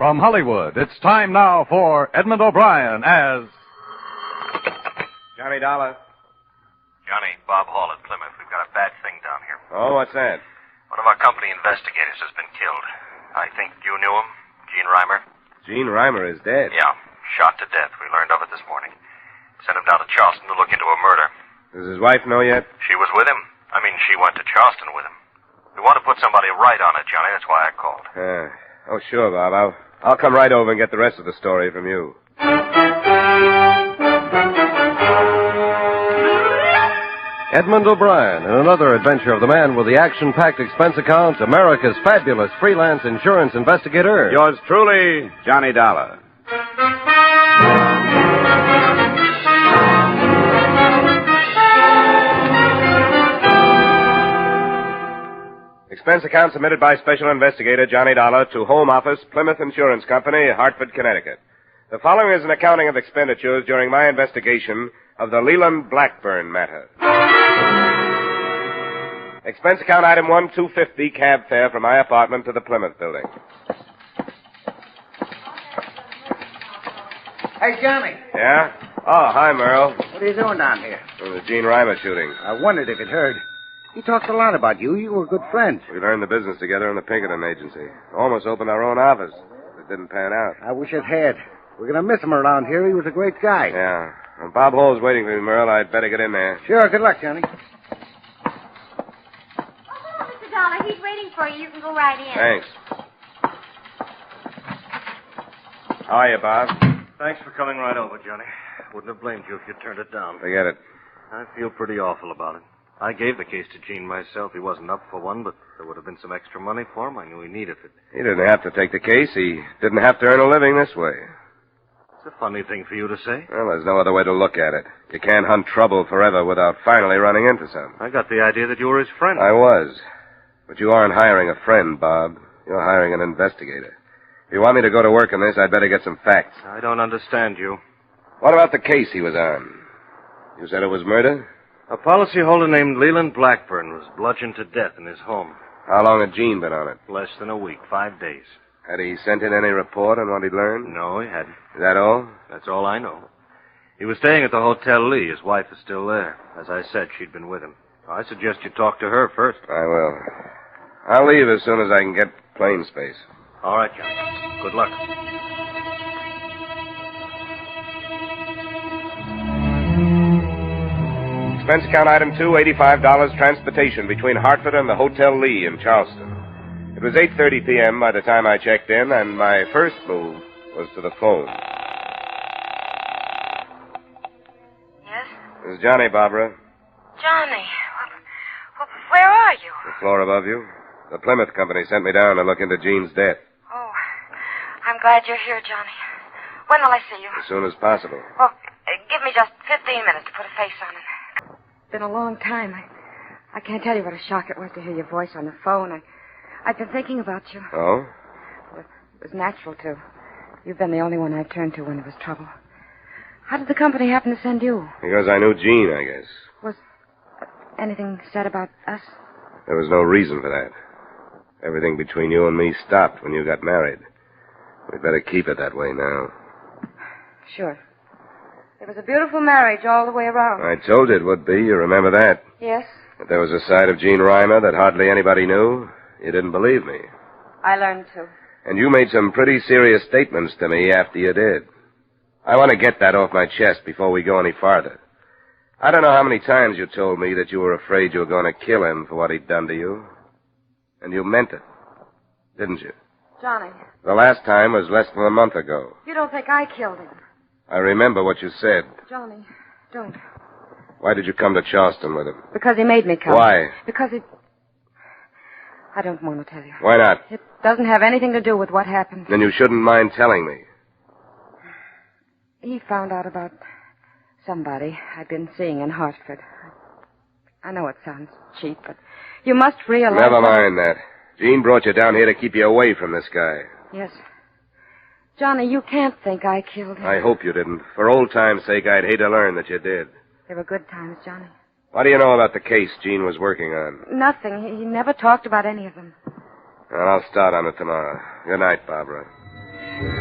From Hollywood, it's time now for Edmund O'Brien as... Johnny Dollar. Johnny, Bob Hall at Plymouth. We've got a bad thing down here. Oh, what's that? One of our company investigators has been killed. I think you knew him, Gene Reimer. Gene Reimer is dead. Yeah, shot to death. We learned of it this morning. Sent him down to Charleston to look into a murder. Does his wife know yet? She was with him. I mean, she went to Charleston with him. We want to put somebody right on it, Johnny. That's why I called. Oh, sure, Bob. I'll come right over and get the rest of the story from you. Edmund O'Brien in another adventure of the man with the action-packed expense account, America's fabulous freelance insurance investigator. Yours truly, Johnny Dollar. Expense account submitted by Special Investigator Johnny Dollar to Home Office, Plymouth Insurance Company, Hartford, Connecticut. The following is an accounting of expenditures during my investigation of the Leland Blackburn matter. Expense account item 1, $250 cab fare from my apartment to the Plymouth building. Hey, Johnny. Yeah? Oh, hi, Merle. What are you doing down here? The Gene Reimer shooting. I wondered if you'd heard. He talks a lot about you. You were good friends. We learned the business together in the Pinkerton agency. Almost opened our own office. It didn't pan out. I wish it had. We're going to miss him around here. He was a great guy. Yeah. Well, Bob Hall's waiting for me, Merle. I'd better get in there. Sure. Good luck, Johnny. Oh, Mr. Dollar, he's waiting for you. You can go right in. Thanks. How are you, Bob? Thanks for coming right over, Johnny. Wouldn't have blamed you if you turned it down. Forget it. I feel pretty awful about it. I gave the case to Gene myself. He wasn't up for one, but there would have been some extra money for him. I knew he needed it. He didn't have to take the case. He didn't have to earn a living this way. It's a funny thing for you to say. Well, there's no other way to look at it. You can't hunt trouble forever without finally running into some. I got the idea that you were his friend. I was. But you aren't hiring a friend, Bob. You're hiring an investigator. If you want me to go to work on this, I'd better get some facts. I don't understand you. What about the case he was on? You said it was murder? A policyholder named Leland Blackburn was bludgeoned to death in his home. How long had Gene been on it? Less than a week, 5 days. Had he sent in any report on what he'd learned? No, he hadn't. Is that all? That's all I know. He was staying at the Hotel Lee. His wife is still there. As I said, she'd been with him. I suggest you talk to her first. I will. I'll leave as soon as I can get plane space. All right, Johnny. Good luck. Expense account item 2, $85 transportation between Hartford and the Hotel Lee in Charleston. It was 8:30 p.m. by the time I checked in, and my first move was to the phone. Yes? This is Johnny, Barbara. Johnny, where are you? The floor above you. The Plymouth company sent me down to look into Gene's death. Oh, I'm glad you're here, Johnny. When will I see you? As soon as possible. Well, give me just 15 minutes to put a face on it. It's been a long time. I can't tell you what a shock it was to hear your voice on the phone. I've been thinking about you. Oh? Well, it was natural to. You've been the only one I've turned to when there was trouble. How did the company happen to send you? Because I knew Gene, I guess. Was anything said about us? There was no reason for that. Everything between you and me stopped when you got married. We'd better keep it that way now. Sure. It was a beautiful marriage all the way around. I told you it would be. You remember that? Yes. That there was a side of Gene Reimer that hardly anybody knew. You didn't believe me. I learned to. And you made some pretty serious statements to me after you did. I want to get that off my chest before we go any farther. I don't know how many times you told me that you were afraid you were going to kill him for what he'd done to you. And you meant it, didn't you? Johnny. The last time was less than a month ago. You don't think I killed him? I remember what you said. Johnny, don't. Why did you come to Charleston with him? Because he made me come. Why? Because it... I don't want to tell you. Why not? It doesn't have anything to do with what happened. Then you shouldn't mind telling me. He found out about somebody I'd been seeing in Hartford. I know it sounds cheap, but you must realize... Never mind that. Gene brought you down here to keep you away from this guy. Yes. Johnny, you can't think I killed him. I hope you didn't. For old time's sake, I'd hate to learn that you did. They were good times, Johnny. What do you know about the case Gene was working on? Nothing. He never talked about any of them. Well, I'll start on it tomorrow. Good night, Barbara. Expense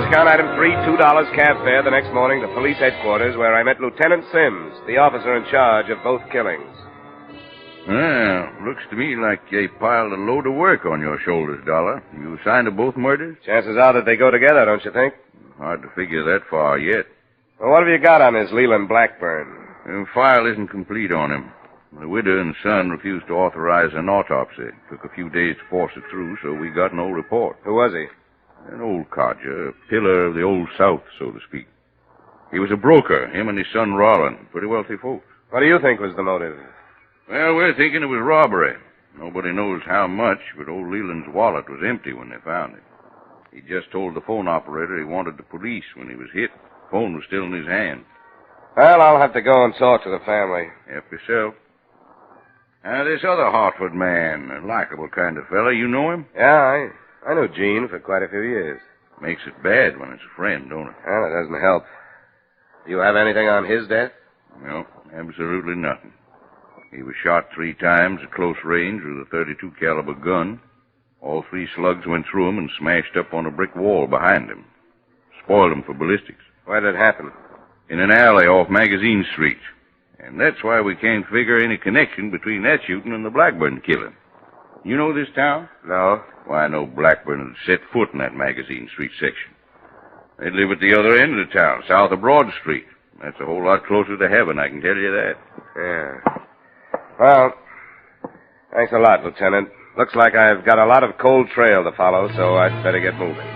account item 3, $2 cab fare the next morning to police headquarters, where I met Lieutenant Sims, the officer in charge of both killings. Well, looks to me like they piled a load of work on your shoulders, Dollar. You assigned to both murders? Chances are that they go together, don't you think? Hard to figure that far yet. Well, what have you got on this Leland Blackburn? The file isn't complete on him. The widow and son refused to authorize an autopsy. Took a few days to force it through, so we got no report. Who was he? An old codger, a pillar of the old South, so to speak. He was a broker, him and his son Rollin, pretty wealthy folks. What do you think was the motive? Well, we're thinking it was robbery. Nobody knows how much, but old Leland's wallet was empty when they found it. He just told the phone operator he wanted the police when he was hit. The phone was still in his hand. Well, I'll have to go and talk to the family. Help yourself. This other Hartford man, a likable kind of fella, you know him? Yeah, I knew Gene for quite a few years. Makes it bad when it's a friend, don't it? Well, it doesn't help. Do you have anything on his death? No, absolutely nothing. He was shot 3 times at close range with a .32 caliber gun. All 3 slugs went through him and smashed up on a brick wall behind him. Spoiled him for ballistics. Where did it happen? In an alley off Magazine Street. And that's why we can't figure any connection between that shooting and the Blackburn killing. You know this town? No. Why, I know Blackburn had set foot in that Magazine Street section. They live at the other end of the town, south of Broad Street. That's a whole lot closer to heaven, I can tell you that. Yeah. Well, thanks a lot, Lieutenant. Looks like I've got a lot of cold trail to follow, so I'd better get moving.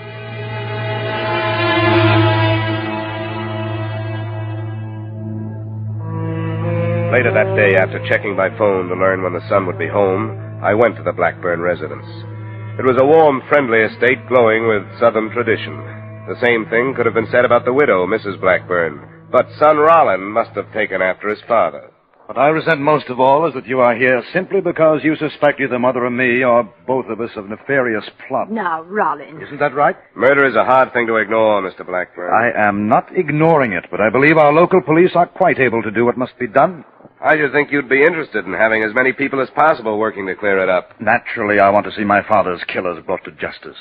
Later that day, after checking my phone to learn when the son would be home, I went to the Blackburn residence. It was a warm, friendly estate glowing with Southern tradition. The same thing could have been said about the widow, Mrs. Blackburn, but son Rollin must have taken after his father. What I resent most of all is that you are here simply because you suspect either Mother or me or both of us of nefarious plot. Now, Rollin. Isn't that right? Murder is a hard thing to ignore, Mr. Blackburn. I am not ignoring it, but I believe our local police are quite able to do what must be done. I should think you'd be interested in having as many people as possible working to clear it up. Naturally, I want to see my father's killers brought to justice.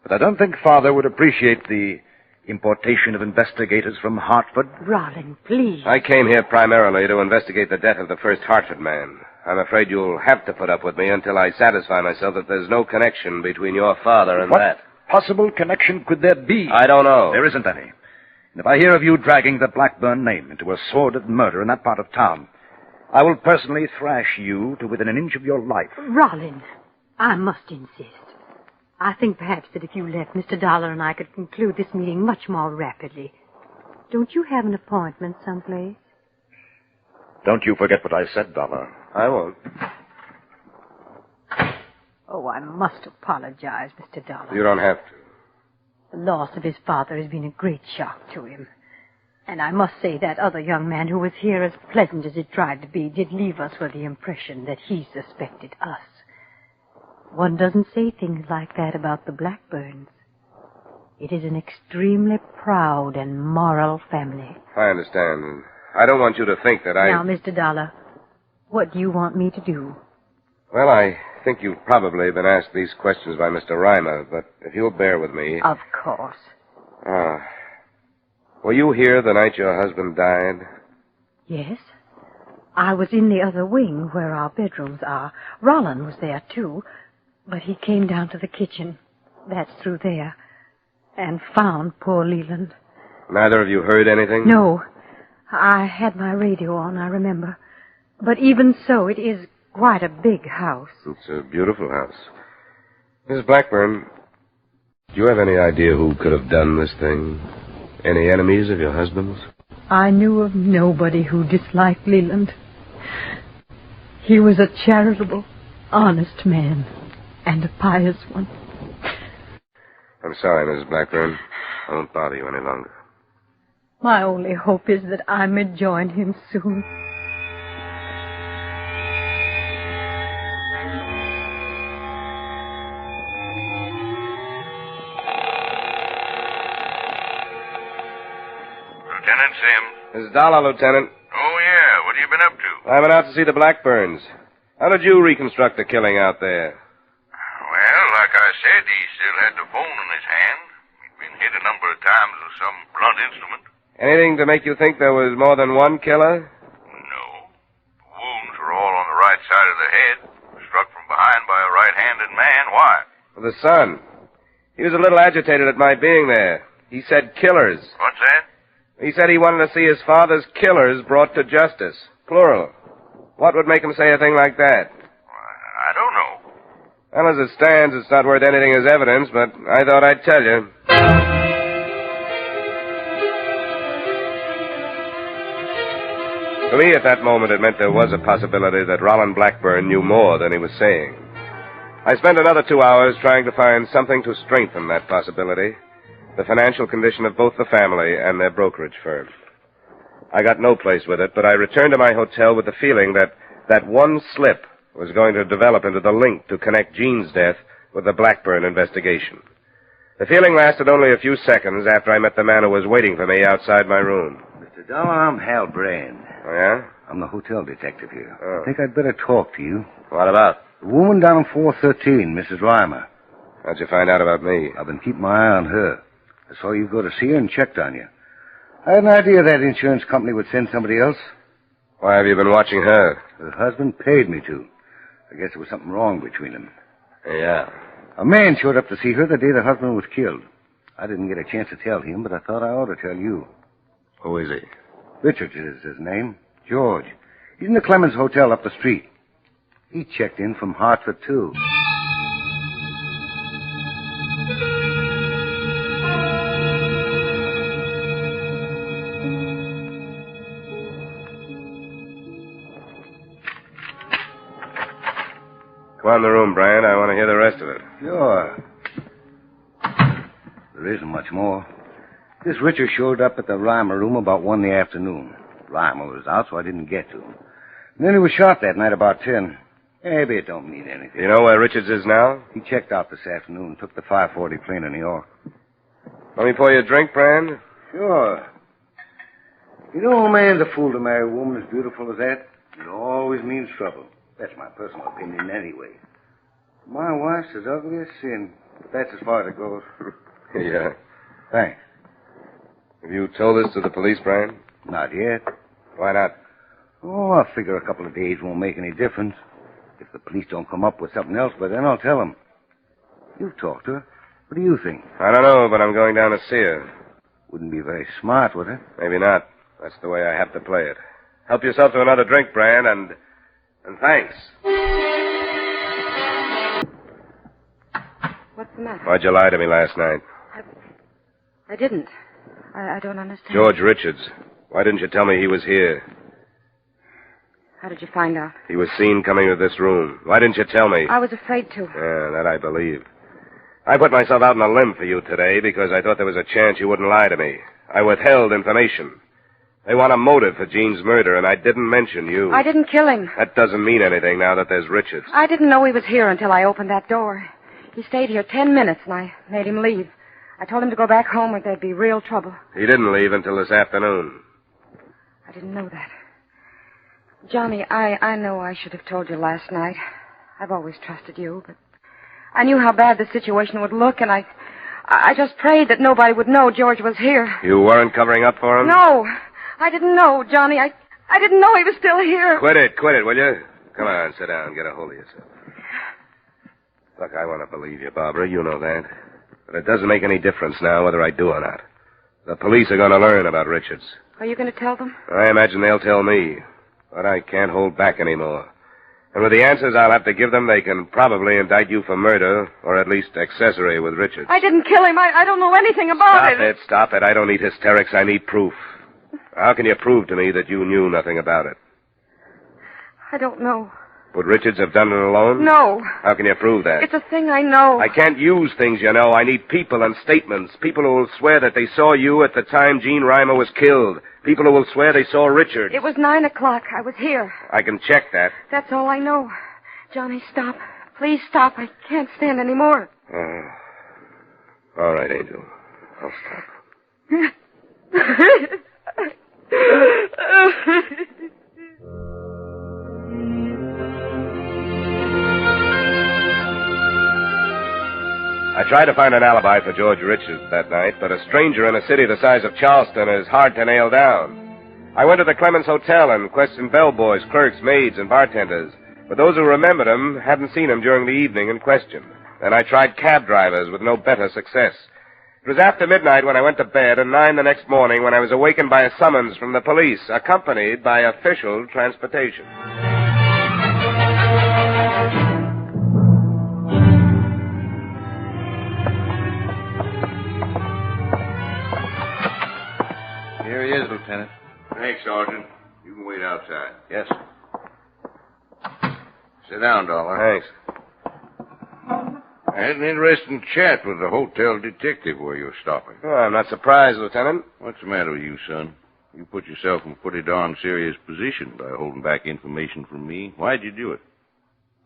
But I don't think Father would appreciate the importation of investigators from Hartford. Rollin, please. I came here primarily to investigate the death of the first Hartford man. I'm afraid you'll have to put up with me until I satisfy myself that there's no connection between your father and What that. possible connection could there be? I don't know. There isn't any. And if I hear of you dragging the Blackburn name into a sordid murder in that part of town, I will personally thrash you to within an inch of your life. Rollin, I must insist. I think perhaps that if you left, Mr. Dollar and I could conclude this meeting much more rapidly. Don't you have an appointment someplace? Don't you forget what I said, Dollar. I won't. Oh, I must apologize, Mr. Dollar. You don't have to. The loss of his father has been a great shock to him. And I must say that other young man who was here, as pleasant as it tried to be, did leave us with the impression that he suspected us. One doesn't say things like that about the Blackburns. It is an extremely proud and moral family. I understand. I don't want you to think that I... Now, Mr. Dollar, what do you want me to do? Well, I think you've probably been asked these questions by Mr. Reimer, but if you'll bear with me... Of course. Were you here the night your husband died? Yes. I was in the other wing where our bedrooms are. Rollin was there, too. But he came down to the kitchen. That's through there. And found poor Leland. Neither of you heard anything? No. I had my radio on, I remember. But even so, it is quite a big house. It's a beautiful house. Mrs. Blackburn, do you have any idea who could have done this thing? Any enemies of your husband's? I knew of nobody who disliked Leland. He was a charitable, honest man, and a pious one. I'm sorry, Mrs. Blackburn. I won't bother you any longer. My only hope is that I may join him soon. Lieutenant Sims. This is Dollar, Lieutenant. Oh, yeah. What have you been up to? I went out to see the Blackburns. How did you reconstruct the killing out there? Well, like I said, he still had the phone in his hand. He'd been hit a number of times with some blunt instrument. Anything to make you think there was more than one killer? No. The wounds were all on the right side of the head. Struck from behind by a right-handed man. Why? The son. He was a little agitated at my being there. He said killers. What's that? He said he wanted to see his father's killers brought to justice. Plural. What would make him say a thing like that? I don't know. Well, as it stands, it's not worth anything as evidence, but I thought I'd tell you. To me, at that moment, it meant there was a possibility that Roland Blackburn knew more than he was saying. I spent another 2 hours trying to find something to strengthen that possibility, the financial condition of both the family and their brokerage firm. I got no place with it, but I returned to my hotel with the feeling that that one slip was going to develop into the link to connect Jean's death with the Blackburn investigation. The feeling lasted only a few seconds after I met the man who was waiting for me outside my room. Mr. Dollar, I'm Hal Brand. Oh, yeah? I'm the hotel detective here. Oh. I think I'd better talk to you. What about? The woman down on 413, Mrs. Reimer. How'd you find out about me? I've been keeping my eye on her. I saw you go to see her and checked on you. I had an idea that insurance company would send somebody else. Why have you been watching her? Her husband paid me to. I guess there was something wrong between them. Yeah. A man showed up to see her the day the husband was killed. I didn't get a chance to tell him, but I thought I ought to tell you. Who is he? Richards is his name. George. He's in the Clemens Hotel up the street. He checked in from Hartford, too. Come on in the room, Brian. I want to hear the rest of it. Sure. There isn't much more. This Richard showed up at the Reimer room about 1 in the afternoon. Reimer was out, so I didn't get to him. And then he was shot that night about 10. Maybe it don't mean anything. You know where Richards is now? He checked out this afternoon, took the 540 plane to New York. Let me pour you a drink, Brian? Sure. You know, a man's a fool to marry a woman as beautiful as that. It always means trouble. That's my personal opinion anyway. My wife's as ugly as sin. But that's as far as it goes. Yeah. Thanks. Have you told this to the police, Brian? Not yet. Why not? Oh, I figure a couple of days won't make any difference. If the police don't come up with something else, by then I'll tell them. You've talked to her. What do you think? I don't know, but I'm going down to see her. Wouldn't be very smart, would it? Maybe not. That's the way I have to play it. Help yourself to another drink, Brian, and thanks. What's the matter? Why'd you lie to me last night? I didn't. I don't understand. George Richards. Why didn't you tell me he was here? How did you find out? He was seen coming to this room. Why didn't you tell me? I was afraid to. Yeah, that I believe. I put myself out on a limb for you today because I thought there was a chance you wouldn't lie to me. I withheld information. They want a motive for Jean's murder, and I didn't mention you. I didn't kill him. That doesn't mean anything now that there's Richards. I didn't know he was here until I opened that door. He stayed here 10 minutes, and I made him leave. I told him to go back home or there'd be real trouble. He didn't leave until this afternoon. I didn't know that. Johnny, I know I should have told you last night. I've always trusted you, but I knew how bad the situation would look, and I just prayed that nobody would know George was here. You weren't covering up for him? No, I didn't know, Johnny. I didn't know he was still here. Quit it, will you? Come on, sit down, get a hold of yourself. Look, I want to believe you, Barbara, you know that. But it doesn't make any difference now whether I do or not. The police are going to learn about Richards. Are you going to tell them? I imagine they'll tell me. But I can't hold back anymore. And with the answers I'll have to give them, they can probably indict you for murder, or at least accessory with Richards. I didn't kill him. I don't know anything about it. Stop it. I don't need hysterics. I need proof. How can you prove to me that you knew nothing about it? I don't know. Would Richards have done it alone? No. How can you prove that? It's a thing I know. I can't use things you know. I need people and statements. People who will swear that they saw you at the time Jean Reimer was killed. People who will swear they saw Richards. It was 9 o'clock. I was here. I can check that. That's all I know. Johnny, stop. Please stop. I can't stand any more. All right, Angel. I'll stop. I tried to find an alibi for George Richards that night, but a stranger in a city the size of Charleston is hard to nail down. I went to the Clemens Hotel and questioned bellboys, clerks, maids, and bartenders, but those who remembered him hadn't seen him during the evening in question. Then I tried cab drivers with no better success. It was after midnight when I went to bed, and 9 the next morning when I was awakened by a summons from the police, accompanied by official transportation. Here he is, Lieutenant. Thanks, Sergeant. You can wait outside. Yes. Sit down, Dollar. Thanks. I had an interesting chat with the hotel detective where you were stopping. Oh, I'm not surprised, Lieutenant. What's the matter with you, son? You put yourself in a pretty darn serious position by holding back information from me. Why'd you do it?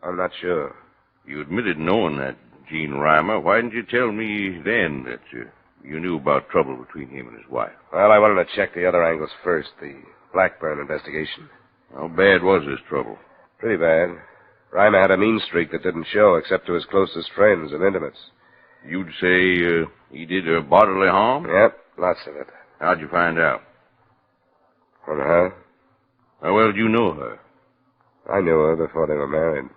I'm not sure. You admitted knowing that Gene Reimer. Why didn't you tell me then that you knew about trouble between him and his wife? Well, I wanted to check the other angles first, the Blackburn investigation. How bad was this trouble? Pretty bad. Reimer had a mean streak that didn't show except to his closest friends and intimates. You'd say he did her bodily harm? Yep, lots of it. How'd you find out? From her? How well did you know her? I knew her before they were married.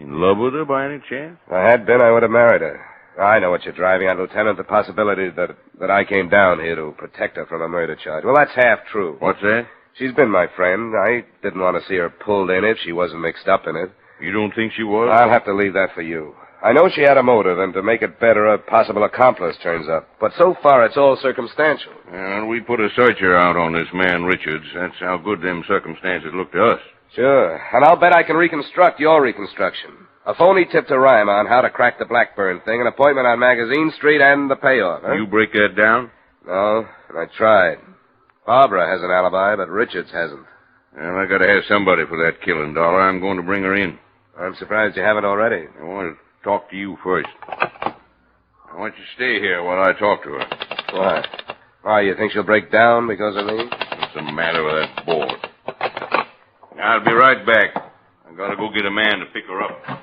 In love with her by any chance? If I had been, I would have married her. I know what you're driving at, Lieutenant, the possibility that I came down here to protect her from a murder charge. Well, that's half true. What's that? She's been my friend. I didn't want to see her pulled in if she wasn't mixed up in it. You don't think she was? I'll have to leave that for you. I know she had a motive, and to make it better, a possible accomplice turns up. But so far, it's all circumstantial. And we put a searcher out on this man, Richards. That's how good them circumstances look to us. Sure. And I'll bet I can reconstruct your reconstruction. A phony tip to Reimer on how to crack the Blackburn thing, an appointment on Magazine Street, and the payoff. Huh? You break that down? No, and I tried. Barbara has an alibi, but Richards hasn't. Well, I gotta have somebody for that killing, Dollar. I'm going to bring her in. I'm surprised you haven't already. I want to talk to you first. I want you to stay here while I talk to her. Why? Why, you think she'll break down because of me? What's the matter with that board? I'll be right back. I gotta go get a man to pick her up.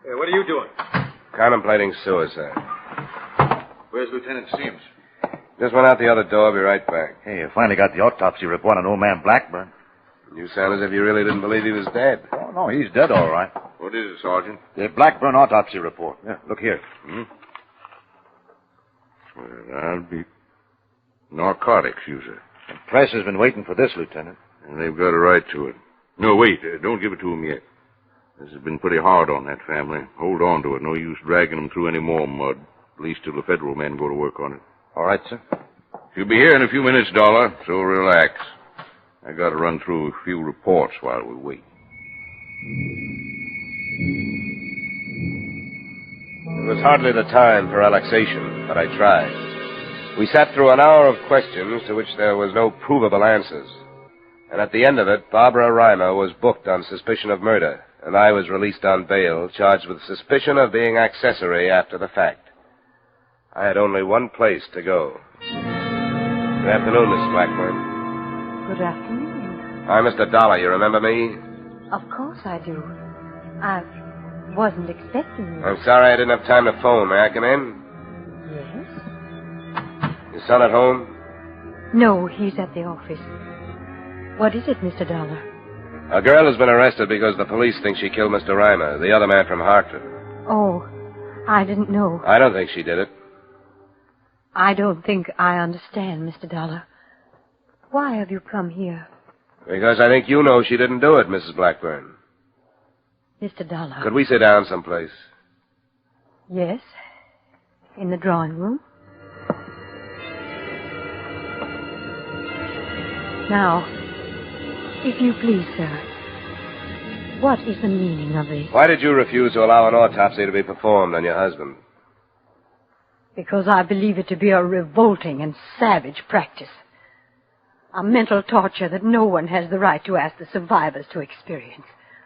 Hey, what are you doing? Contemplating suicide. Where's Lieutenant Sims? Just went out the other door. I'll be right back. Hey, you finally got the autopsy report on old man Blackburn. You sound as if you really didn't believe he was dead. Oh, no, he's dead all right. What is it, Sergeant? The Blackburn autopsy report. Yeah, look here. Well, I'll be narcotics user. The press has been waiting for this, Lieutenant. And they've got a right to it. No, wait. Don't give it to them yet. This has been pretty hard on that family. Hold on to it. No use dragging them through any more mud. At least till the federal men go to work on it. All right, sir. She'll be here in a few minutes, Dollar, so relax. I gotta run through a few reports while we wait. It was hardly the time for relaxation, but I tried. We sat through an hour of questions to which there was no provable answers. And at the end of it, Barbara Reimer was booked on suspicion of murder, and I was released on bail, charged with suspicion of being accessory after the fact. I had only one place to go. Good afternoon, Mrs. Blackburn. Good afternoon. I'm Mr. Dollar. You remember me? Of course I do. I wasn't expecting you. I'm sorry I didn't have time to phone. May I come in? Yes? Your son at home? No, he's at the office. What is it, Mr. Dollar? A girl has been arrested because the police think she killed Mr. Reimer, the other man from Hartford. Oh, I didn't know. I don't think she did it. I don't think I understand, Mr. Dollar. Why have you come here? Because I think you know she didn't do it, Mrs. Blackburn. Mr. Dollar. Could we sit down someplace? Yes. In the drawing room. Now, if you please, sir, what is the meaning of this? Why did you refuse to allow an autopsy to be performed on your husband? Because I believe it to be a revolting and savage practice. A mental torture that no one has the right to ask the survivors to experience.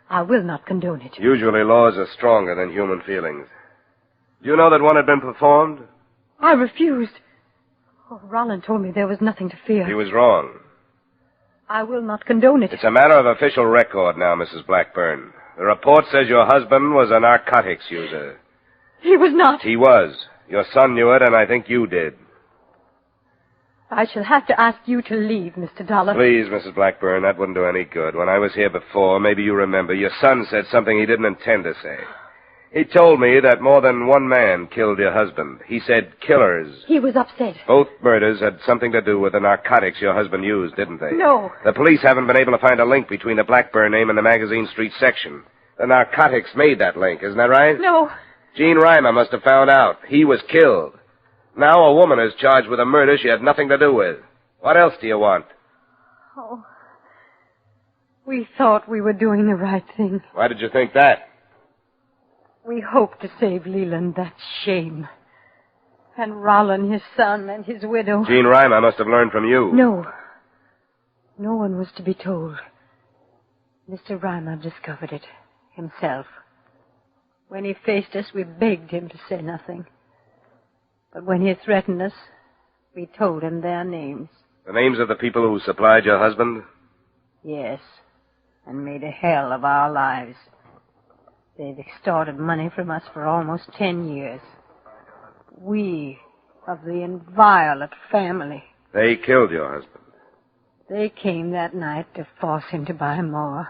I will not condone it. Usually laws are stronger than human feelings. Do you know that one had been performed? I refused. Oh, Roland told me there was nothing to fear. He was wrong. I will not condone it. It's a matter of official record now, Mrs. Blackburn. The report says your husband was a narcotics user. He was not. He was. Your son knew it, and I think you did. I shall have to ask you to leave, Mr. Dollar. Please, Mrs. Blackburn, that wouldn't do any good. When I was here before, maybe you remember, your son said something he didn't intend to say. He told me that more than one man killed your husband. He said killers. He was upset. Both murders had something to do with the narcotics your husband used, didn't they? No. The police haven't been able to find a link between the Blackburn name and the Magazine Street section. The narcotics made that link, isn't that right? No. Gene Reimer must have found out. He was killed. Now a woman is charged with a murder she had nothing to do with. What else do you want? Oh. We thought we were doing the right thing. Why did you think that? We hoped to save Leland that shame. And Roland, his son, and his widow. Gene Reimer must have learned from you. No. No one was to be told. Mr. Reimer discovered it himself. When he faced us, we begged him to say nothing. But when he threatened us, we told him their names. The names of the people who supplied your husband? Yes, and made a hell of our lives. They've extorted money from us for almost 10 years. We, of the inviolate family. They killed your husband. They came that night to force him to buy more.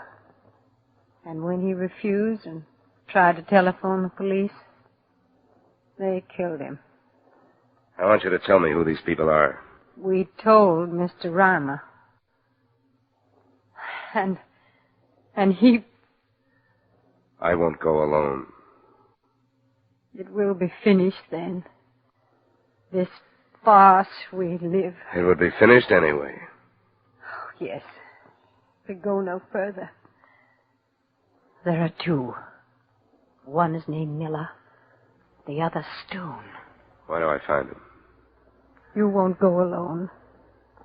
And when he refused and tried to telephone the police, they killed him. I want you to tell me who these people are. We told Mr. Reimer. And he... I won't go alone. It will be finished then. This farce we live. It would be finished anyway. Oh, yes. We go no further. There are two. One is named Miller. The other Stone. Where do I find him? You won't go alone.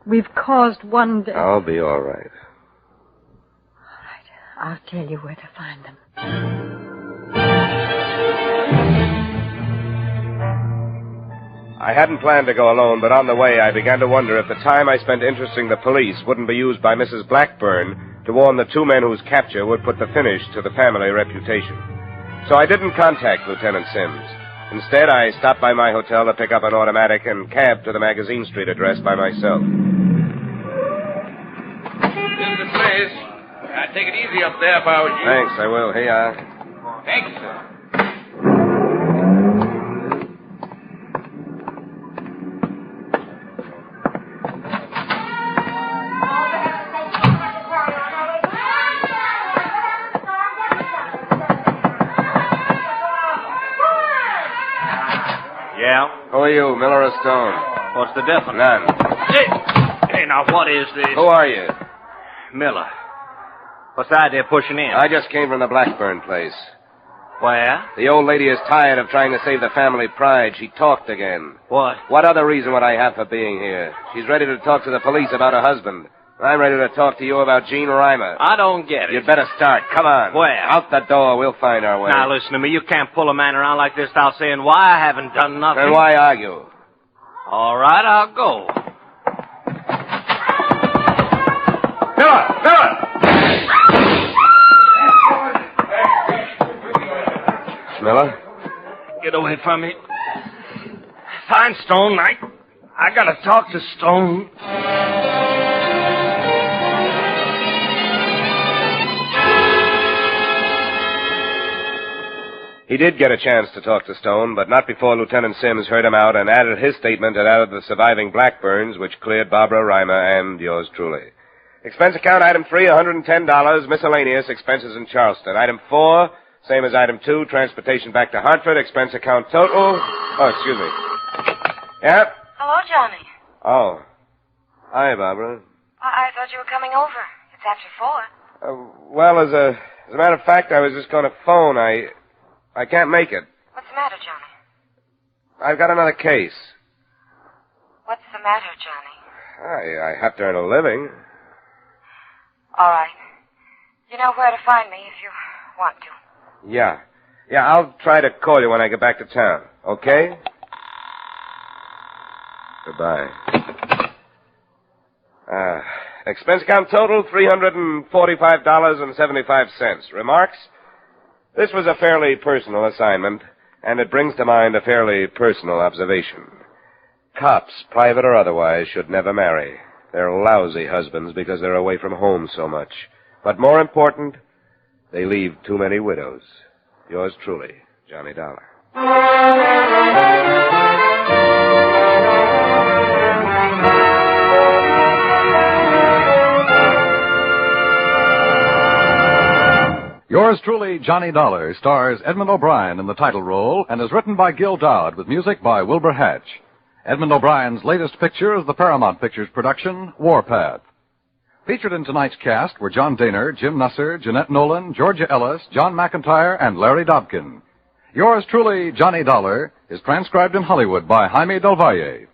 We've caused one death. I'll be all right. All right. I'll tell you where to find them. I hadn't planned to go alone, but on the way I began to wonder if the time I spent interesting the police wouldn't be used by Mrs. Blackburn to warn the two men whose capture would put the finish to the family reputation. So I didn't contact Lieutenant Sims. Instead, I stopped by my hotel to pick up an automatic and cab to the Magazine Street address by myself. This is the place. I'd take it easy up there if I was you. Thanks, I will. Here you are. Thank you, sir. Yeah? Who are you, Miller or Stone? What's the difference? None. Hey, now, what is this? Who are you? Miller. What's the idea of pushing in? I just came from the Blackburn place. Where? The old lady is tired of trying to save the family pride. She talked again. What? What other reason would I have for being here? She's ready to talk to the police about her husband. I'm ready to talk to you about Gene Reimer. I don't get it. You'd better start. Come on. Where? Out the door. We'll find our way. Now, listen to me. You can't pull a man around like this without saying why I haven't done nothing. Then why argue? All right, I'll go. Miller? Get away from me. Find Stone. I gotta talk to Stone. He did get a chance to talk to Stone, but not before Lieutenant Sims heard him out and added his statement and added the surviving Blackburns, which cleared Barbara Reimer and yours truly. Expense account item 3, $110, miscellaneous expenses in Charleston. Item 4, same as item 2, transportation back to Hartford, expense account total. Oh, excuse me. Yeah? Hello, Johnny. Oh. Hi, Barbara. I thought you were coming over. It's after 4. Well, as a matter of fact, I was just going to phone. I can't make it. What's the matter, Johnny? I've got another case. What's the matter, Johnny? I have to earn a living. All right. You know where to find me if you want to. Yeah. Yeah, I'll try to call you when I get back to town. Okay? Goodbye. Expense account total, $345.75. Remarks? This was a fairly personal assignment, and it brings to mind a fairly personal observation. Cops, private or otherwise, should never marry. They're lousy husbands because they're away from home so much. But more important, they leave too many widows. Yours truly, Johnny Dollar. Yours truly, Johnny Dollar, stars Edmund O'Brien in the title role and is written by Gil Dowd with music by Wilbur Hatch. Edmund O'Brien's latest picture is the Paramount Pictures production, Warpath. Featured in tonight's cast were John Daner, Jim Nusser, Jeanette Nolan, Georgia Ellis, John McIntyre, and Larry Dobkin. Yours truly, Johnny Dollar, is transcribed in Hollywood by Jaime Del Valle.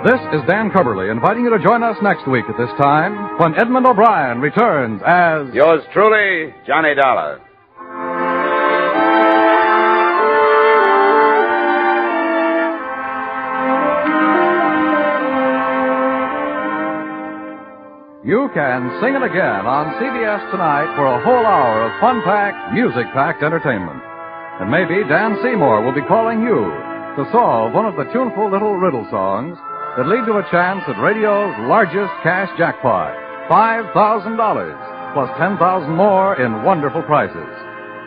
This is Dan Coverly inviting you to join us next week at this time when Edmund O'Brien returns as... Yours truly, Johnny Dollar. You can sing it again on CBS tonight for a whole hour of fun-packed, music-packed entertainment. And maybe Dan Seymour will be calling you to solve one of the tuneful little riddle songs that lead to a chance at radio's largest cash jackpot, $5,000, plus $10,000 more in wonderful prizes.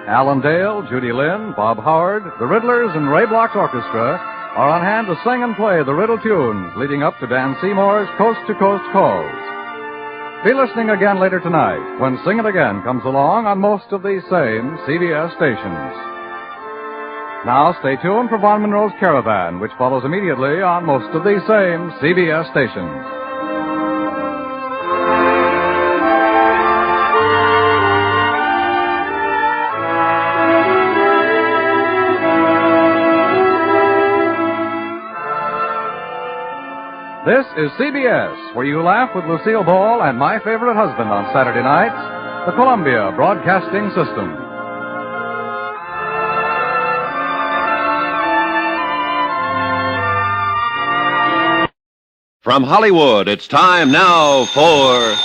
Alan Dale, Judy Lynn, Bob Howard, the Riddlers, and Ray Bloch's orchestra are on hand to sing and play the riddle tunes leading up to Dan Seymour's coast-to-coast calls. Be listening again later tonight when Sing It Again comes along on most of these same CBS stations. Now stay tuned for Von Monroe's Caravan, which follows immediately on most of these same CBS stations. This is CBS, where you laugh with Lucille Ball and My Favorite Husband on Saturday nights, the Columbia Broadcasting System. From Hollywood, it's time now for...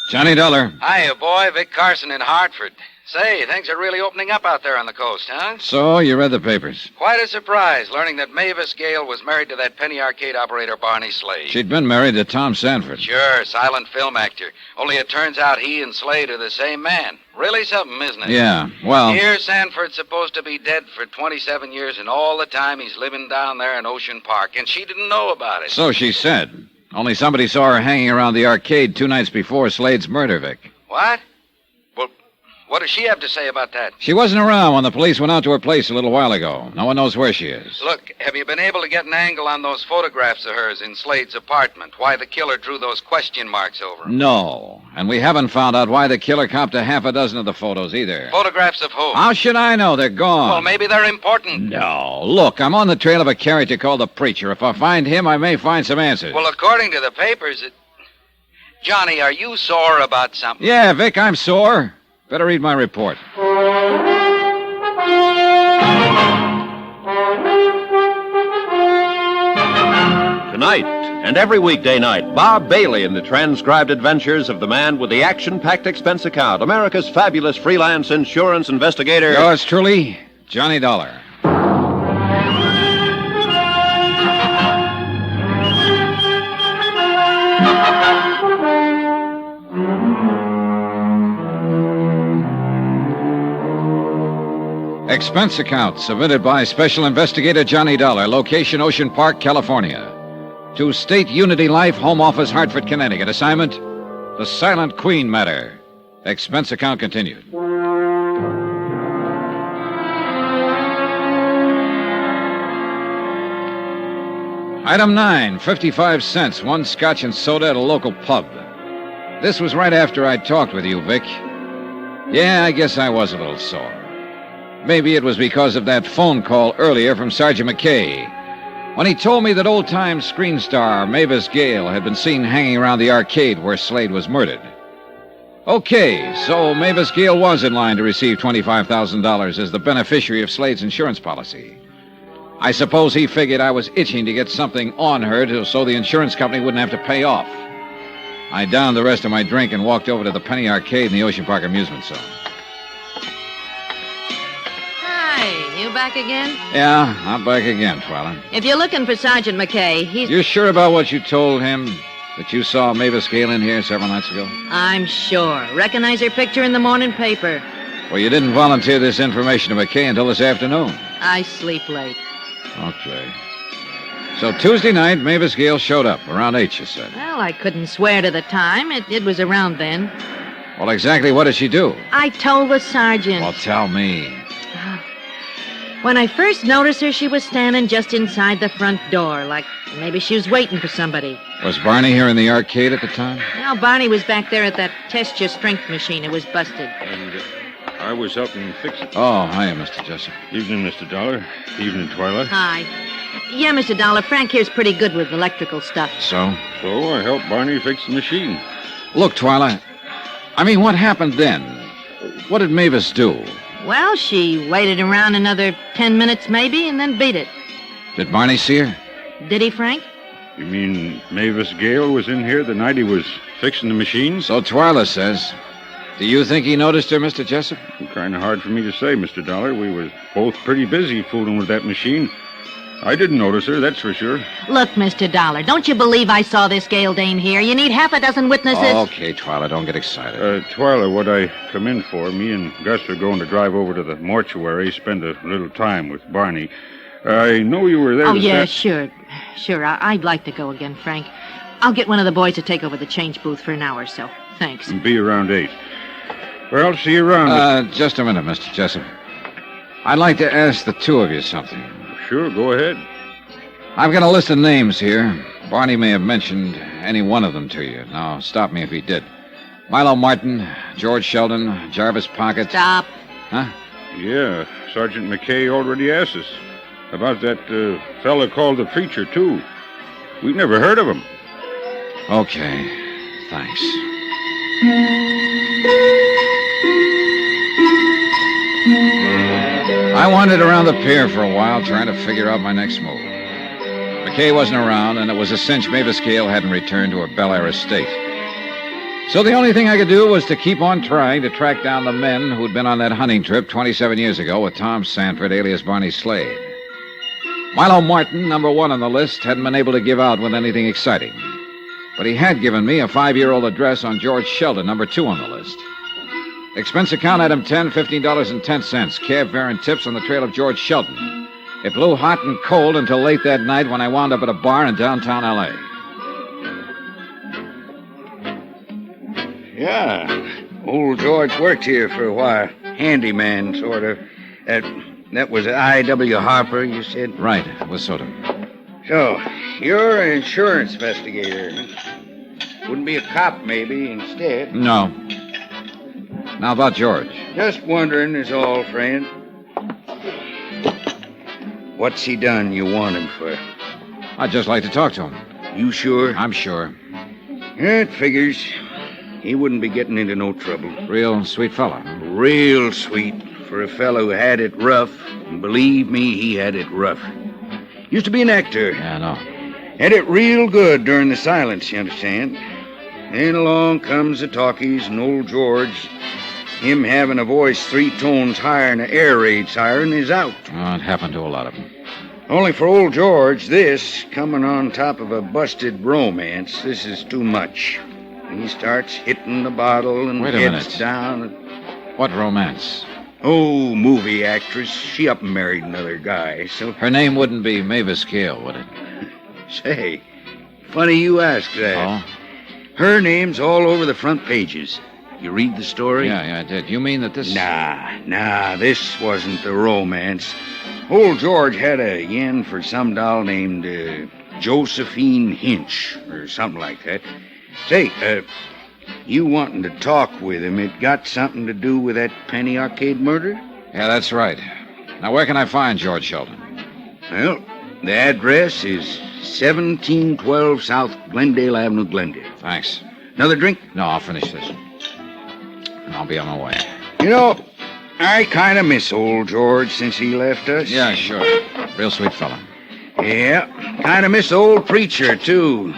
Johnny Dollar. Hiya, boy. Vic Carson in Hartford. Say, things are really opening up out there on the coast, huh? So, you read the papers. Quite a surprise, learning that Mavis Gale was married to that penny arcade operator Barney Slade. She'd been married to Tom Sanford. Sure, silent film actor. Only it turns out he and Slade are the same man. Really something, isn't it? Yeah, well... Here, Sanford's supposed to be dead for 27 years, and all the time he's living down there in Ocean Park, and she didn't know about it. So she said. Only somebody saw her hanging around the arcade 2 nights before Slade's murder, Vic. What? Well, what does she have to say about that? She wasn't around when the police went out to her place a little while ago. No one knows where she is. Look, have you been able to get an angle on those photographs of hers in Slade's apartment? Why the killer drew those question marks over them? No. And we haven't found out why the killer copped a half a dozen of the photos either. Photographs of who? How should I know? They're gone. Well, maybe they're important. No. Look, I'm on the trail of a character called the Preacher. If I find him, I may find some answers. Well, according to the papers, Johnny, are you sore about something? Yeah, Vic, I'm sore. Better read my report. Tonight, and every weekday night, Bob Bailey in the transcribed adventures of the man with the action-packed expense account, America's fabulous freelance insurance investigator. Yours truly, Johnny Dollar. Expense account submitted by Special Investigator Johnny Dollar, location Ocean Park, California. To State Unity Life, Home Office, Hartford, Connecticut. Assignment, the Silent Queen matter. Expense account continued. Item 9, 55 cents, 1 scotch and soda at a local pub. This was right after I talked with you, Vic. Yeah, I guess I was a little sore. Maybe it was because of that phone call earlier from Sergeant McKay, when he told me that old-time screen star Mavis Gale had been seen hanging around the arcade where Slade was murdered. Okay, so Mavis Gale was in line to receive $25,000 as the beneficiary of Slade's insurance policy. I suppose he figured I was itching to get something on her so the insurance company wouldn't have to pay off. I downed the rest of my drink and walked over to the Penny Arcade in the Ocean Park amusement zone. Hi, you back again? Yeah, I'm back again, Twyla. If you're looking for Sergeant McKay, he's... You sure about what you told him? That you saw Mavis Gale in here several nights ago? I'm sure. Recognize her picture in the morning paper. Well, you didn't volunteer this information to McKay until this afternoon. I sleep late. Okay. So Tuesday night, Mavis Gale showed up. Around 8, you said. Well, I couldn't swear to the time. It was around then. Well, exactly what did she do? I told the sergeant. Well, tell me. When I first noticed her, she was standing just inside the front door, like maybe she was waiting for somebody. Was Barney here in the arcade at the time? Well, Barney was back there at that test your strength machine. It was busted. And I was helping fix it. Oh, hiya, Mr. Jessup. Evening, Mr. Dollar. Evening, Twyla. Hi. Yeah, Mr. Dollar, Frank here's pretty good with electrical stuff. So? So I helped Barney fix the machine. Look, Twyla, I mean, what happened then? What did Mavis do? Well, she waited around another 10 minutes maybe and then beat it. Did Barney see her? Did he, Frank? You mean Mavis Gale was in here the night he was fixing the machine? So Twyla says. Do you think he noticed her, Mr. Jessup? Kind of hard for me to say, Mr. Dollar. We was both pretty busy fooling with that machine. I didn't notice her, that's for sure. Look, Mr. Dollar, don't you believe I saw this Gale Dane here? You need half a dozen witnesses. Okay, Twyla, don't get excited. Twyla, what I come in for, me and Gus are going to drive over to the mortuary, spend a little time with Barney. I know you were there. Oh, yeah, sure. Sure, I'd like to go again, Frank. I'll get one of the boys to take over the change booth for an hour or so. Thanks. And be around 8. Well, I'll see you around. Just a minute, Mr. Jessup. I'd like to ask the two of you something. Sure, go ahead. I've got a list of names here. Barney may have mentioned any one of them to you. Now, stop me if he did. Milo Martin, George Sheldon, Jarvis Pocket. Stop. Huh? Yeah, Sergeant McKay already asked us about that fella called the Preacher, too. We've never heard of him. Okay, thanks. I wandered around the pier for a while trying to figure out my next move. McKay wasn't around, and it was a cinch Mavis Gale hadn't returned to her Bel Air estate. So the only thing I could do was to keep on trying to track down the men who'd been on that hunting trip 27 years ago with Tom Sanford, alias Barney Slade. Milo Martin, number 1 on the list, hadn't been able to give out with anything exciting. But he had given me a 5-year-old address on George Sheldon, number 2 on the list. Expense account item 10, $15.10. Cab fare and tips on the trail of George Sheldon. It blew hot and cold until late that night when I wound up at a bar in downtown L.A. Yeah, old George worked here for a while. Handyman, sort of. That was I.W. Harper, you said? Right, it was sort of. So, you're an insurance investigator. Wouldn't be a cop, maybe, instead. No. Now about George. Just wondering is all, friend. What's he done you want him for? I'd just like to talk to him. You sure? I'm sure. Yeah, it figures. He wouldn't be getting into no trouble. Real sweet fella. Real sweet for a fellow who had it rough. And believe me, he had it rough. Used to be an actor. Yeah, I know. Had it real good during the silence, you understand. Then along comes the talkies and old George. Him having a voice 3 tones higher than an air raid siren is out. Oh, it happened to a lot of them. Only for old George, this, coming on top of a busted romance, this is too much. He starts hitting the bottle and Wait a heads minute. down. What romance? Oh, movie actress. She up and married another guy, so... Her name wouldn't be Mavis Gale, would it? Say, funny you ask that. Oh? Her name's all over the front pages. You read the story? Yeah, I did. You mean that this... Nah, this wasn't the romance. Old George had a yen for some doll named Josephine Hinch, or something like that. Say, you wanting to talk with him, it got something to do with that Penny Arcade murder? Yeah, that's right. Now, where can I find George Sheldon? Well, the address is 1712 South Glendale Avenue, Glendale. Thanks. Another drink? No, I'll finish this. I'll be on my way. You know, I kind of miss old George since he left us. Yeah, sure. Real sweet fella. Yeah, kind of miss the old preacher, too.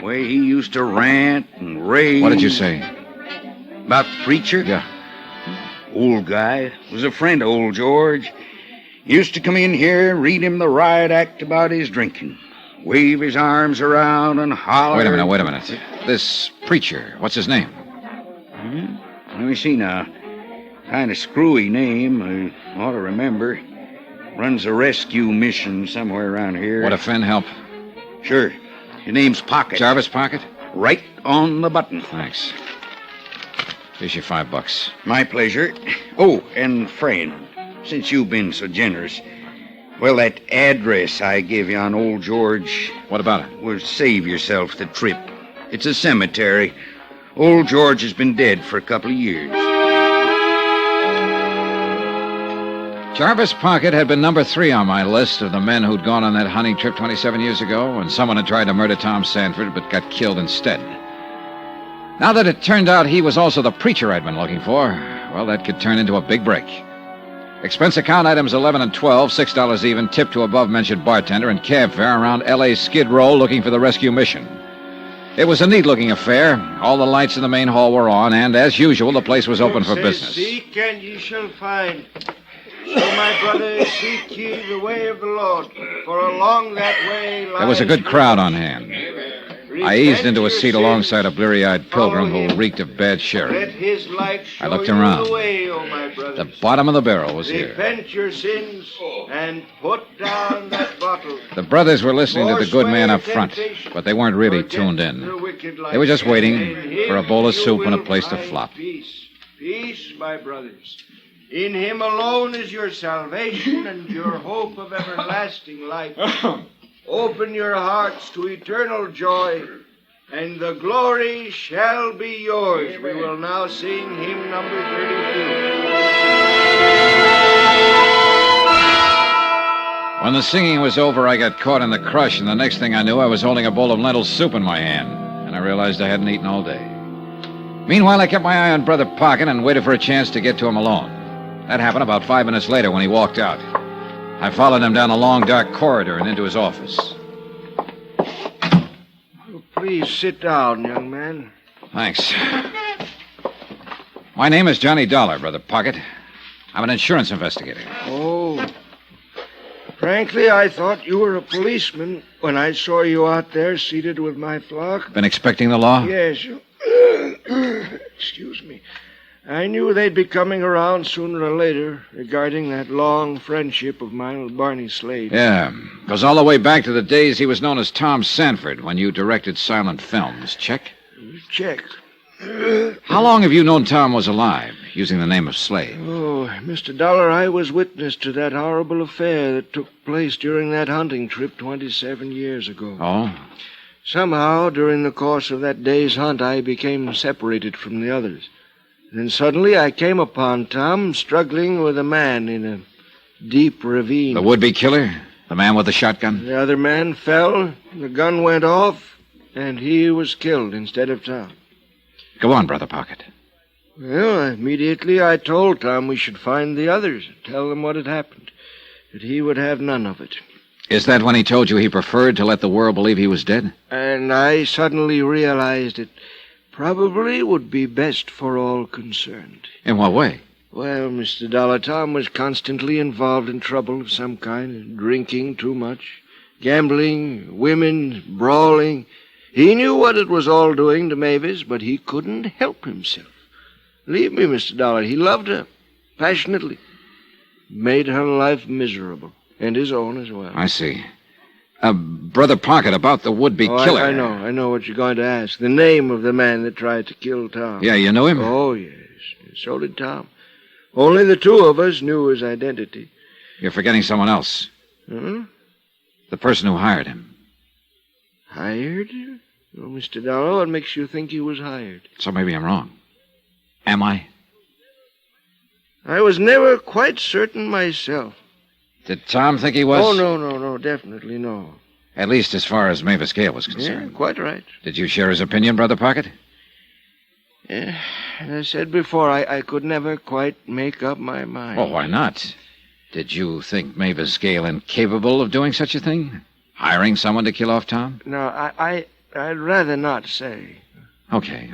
Way he used to rant and rave. What did you say? About the preacher? Yeah. Old guy. Was a friend of old George. Used to come in here and read him the riot act about his drinking. Wave his arms around and holler. Wait a minute. This preacher, what's his name? Let me see now. Kind of screwy name. I ought to remember. Runs a rescue mission somewhere around here. Would a friend help? Sure. His name's Pocket. Jarvis Pocket? Right on the button. Thanks. Here's your $5. My pleasure. Oh, and friend, since you've been so generous, well, that address I gave you on old George... What about it? Will save yourself the trip. It's a cemetery. Old George has been dead for a couple of years. Jarvis Pocket had been number 3 on my list of the men who'd gone on that hunting trip 27 years ago, and someone had tried to murder Tom Sanford but got killed instead. Now that it turned out he was also the preacher I'd been looking for, well, that could turn into a big break. Expense account items 11 and 12, $6 even, tip to above-mentioned bartender, and cab fare around L.A.'s Skid Row looking for the rescue mission. It was a neat-looking affair. All the lights in the main hall were on, and as usual, the place was open for business. Seek and ye shall find. So, my brother, seek ye the way of the Lord, for along that way lies... There was a good crowd on hand. I eased into a seat alongside a bleary-eyed pilgrim who reeked of bad sherry. Let his light show I looked you around. the way, O my brothers. The bottom of the barrel was here. Repent your sins and put down that bottle. The brothers were listening to the good man up front, but they weren't really tuned in. They were just waiting for a bowl of soup and a place to flop. Peace, peace, my brothers. In him alone is your salvation and your hope of everlasting life. Open your hearts to eternal joy, and the glory shall be yours. We will now sing hymn number 32. When the singing was over, I got caught in the crush, and the next thing I knew, I was holding a bowl of lentil soup in my hand, and I realized I hadn't eaten all day. Meanwhile, I kept my eye on Brother Pocket and waited for a chance to get to him alone. That happened about 5 minutes later when he walked out. I followed him down a long, dark corridor and into his office. Please sit down, young man. Thanks. My name is Johnny Dollar, Brother Pocket. I'm an insurance investigator. Oh. Frankly, I thought you were a policeman when I saw you out there seated with my flock. Been expecting the law? Yes. Excuse me. I knew they'd be coming around sooner or later regarding that long friendship of mine with Barney Slade. Yeah, goes all the way back to the days he was known as Tom Sanford when you directed silent films. Check? Check. How long have you known Tom was alive, using the name of Slade? Oh, Mr. Dollar, I was witness to that horrible affair that took place during that hunting trip 27 years ago. Oh? Somehow, during the course of that day's hunt, I became separated from the others. Then suddenly I came upon Tom struggling with a man in a deep ravine. The would-be killer? The man with the shotgun? The other man fell, the gun went off, and he was killed instead of Tom. Go on, Brother Pocket. Well, immediately I told Tom we should find the others, tell them what had happened, that he would have none of it. Is that when he told you he preferred to let the world believe he was dead? And I suddenly realized it probably would be best for all concerned. In what way? Well, Mr. Dollar, Tom was constantly involved in trouble of some kind, drinking too much, gambling, women, brawling. He knew what it was all doing to Mavis, but he couldn't help himself. Believe me, Mr. Dollar, he loved her passionately. Made her life miserable, and his own as well. I see. Brother Pocket, about the would-be killer. I know what you're going to ask. The name of the man that tried to kill Tom. Yeah, you knew him? Oh, yes. So did Tom. Only the two of us knew his identity. You're forgetting someone else. Hmm? The person who hired him. Hired? Oh, Mr. Dollar, what makes you think he was hired? So maybe I'm wrong. Am I? I was never quite certain myself. Did Tom think he was? Oh, no, definitely no. At least as far as Mavis Gale was concerned. Yeah, quite right. Did you share his opinion, Brother Pocket? As I said before, I could never quite make up my mind. Well, why not? Did you think Mavis Gale incapable of doing such a thing? Hiring someone to kill off Tom? No, I'd rather not say. Okay.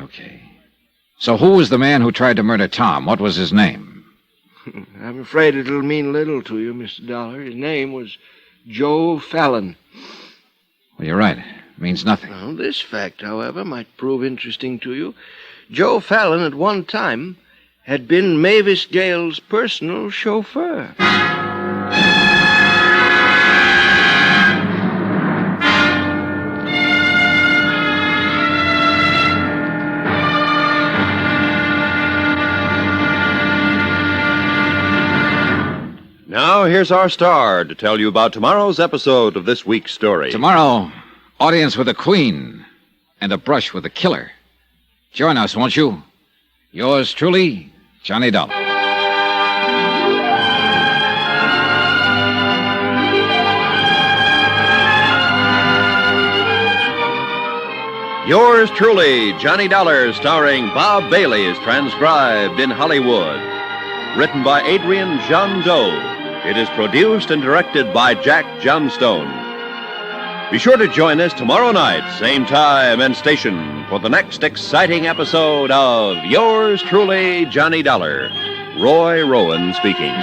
So who was the man who tried to murder Tom? What was his name? I'm afraid it'll mean little to you, Mr. Dollar. His name was Joe Fallon. Well, you're right. It means nothing. Well, this fact, however, might prove interesting to you. Joe Fallon, at one time, had been Mavis Gale's personal chauffeur. Now, here's our star to tell you about tomorrow's episode of this week's story. Tomorrow, audience with the Queen and a brush with the killer. Join us, won't you? Yours truly, Johnny Dollar. Yours truly, Johnny Dollar, starring Bob Bailey, is transcribed in Hollywood. Written by Adrian Jean Doe. It is produced and directed by Jack Johnstone. Be sure to join us tomorrow night, same time and station, for the next exciting episode of Yours truly, Johnny Dollar. Roy Rowan speaking.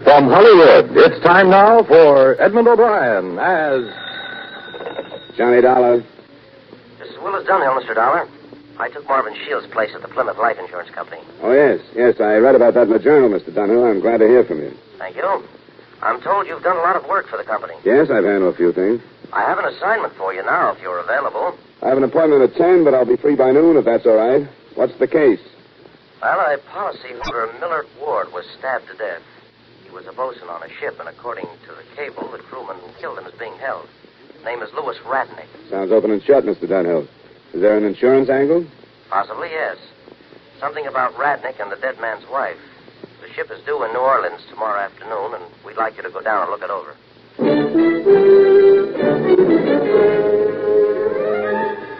From Hollywood, it's time now for Edmund O'Brien as Johnny Dollar. This is Willis Dunhill, Mr. Dollar. I took Marvin Shields' place at the Plymouth Life Insurance Company. Oh, yes, I read about that in the journal, Mr. Dunhill. I'm glad to hear from you. Thank you. I'm told you've done a lot of work for the company. Yes, I've handled a few things. I have an assignment for you now, if you're available. I have an appointment at 10, but I'll be free by noon, if that's all right. What's the case? Well, a policyholder, Millard Ward, was stabbed to death. He was a bosun on a ship, and according to the cable, the crewman who killed him is being held. His name is Louis Radnick. Sounds open and shut, Mr. Dunhill. Is there an insurance angle? Possibly, yes. Something about Radnick and the dead man's wife. The ship is due in New Orleans tomorrow afternoon, and we'd like you to go down and look it over.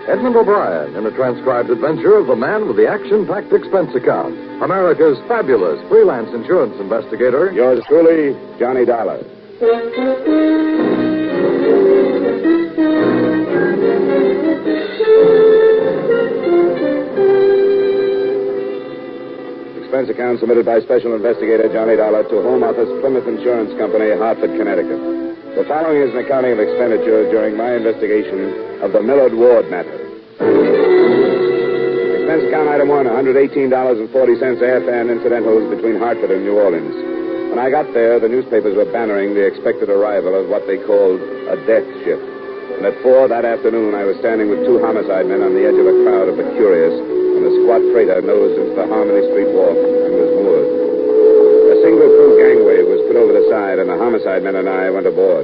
Edmund O'Brien in a transcribed adventure of the man with the action-packed expense account. America's fabulous freelance insurance investigator. Yours truly, Johnny Dollar. Expense account submitted by Special Investigator Johnny Dollar to Home Office, Plymouth Insurance Company, Hartford, Connecticut. The following is an accounting of expenditures during my investigation of the Millard Ward matter. Expense account item 1, $118.40 airfare and incidentals between Hartford and New Orleans. When I got there, the newspapers were bannering the expected arrival of what they called a death ship. And at 4 that afternoon, I was standing with 2 homicide men on the edge of a crowd of the curious when the squat freighter nosed into the Harmony Street wharf and was moored. A single crew gangway was put over the side, and the homicide men and I went aboard.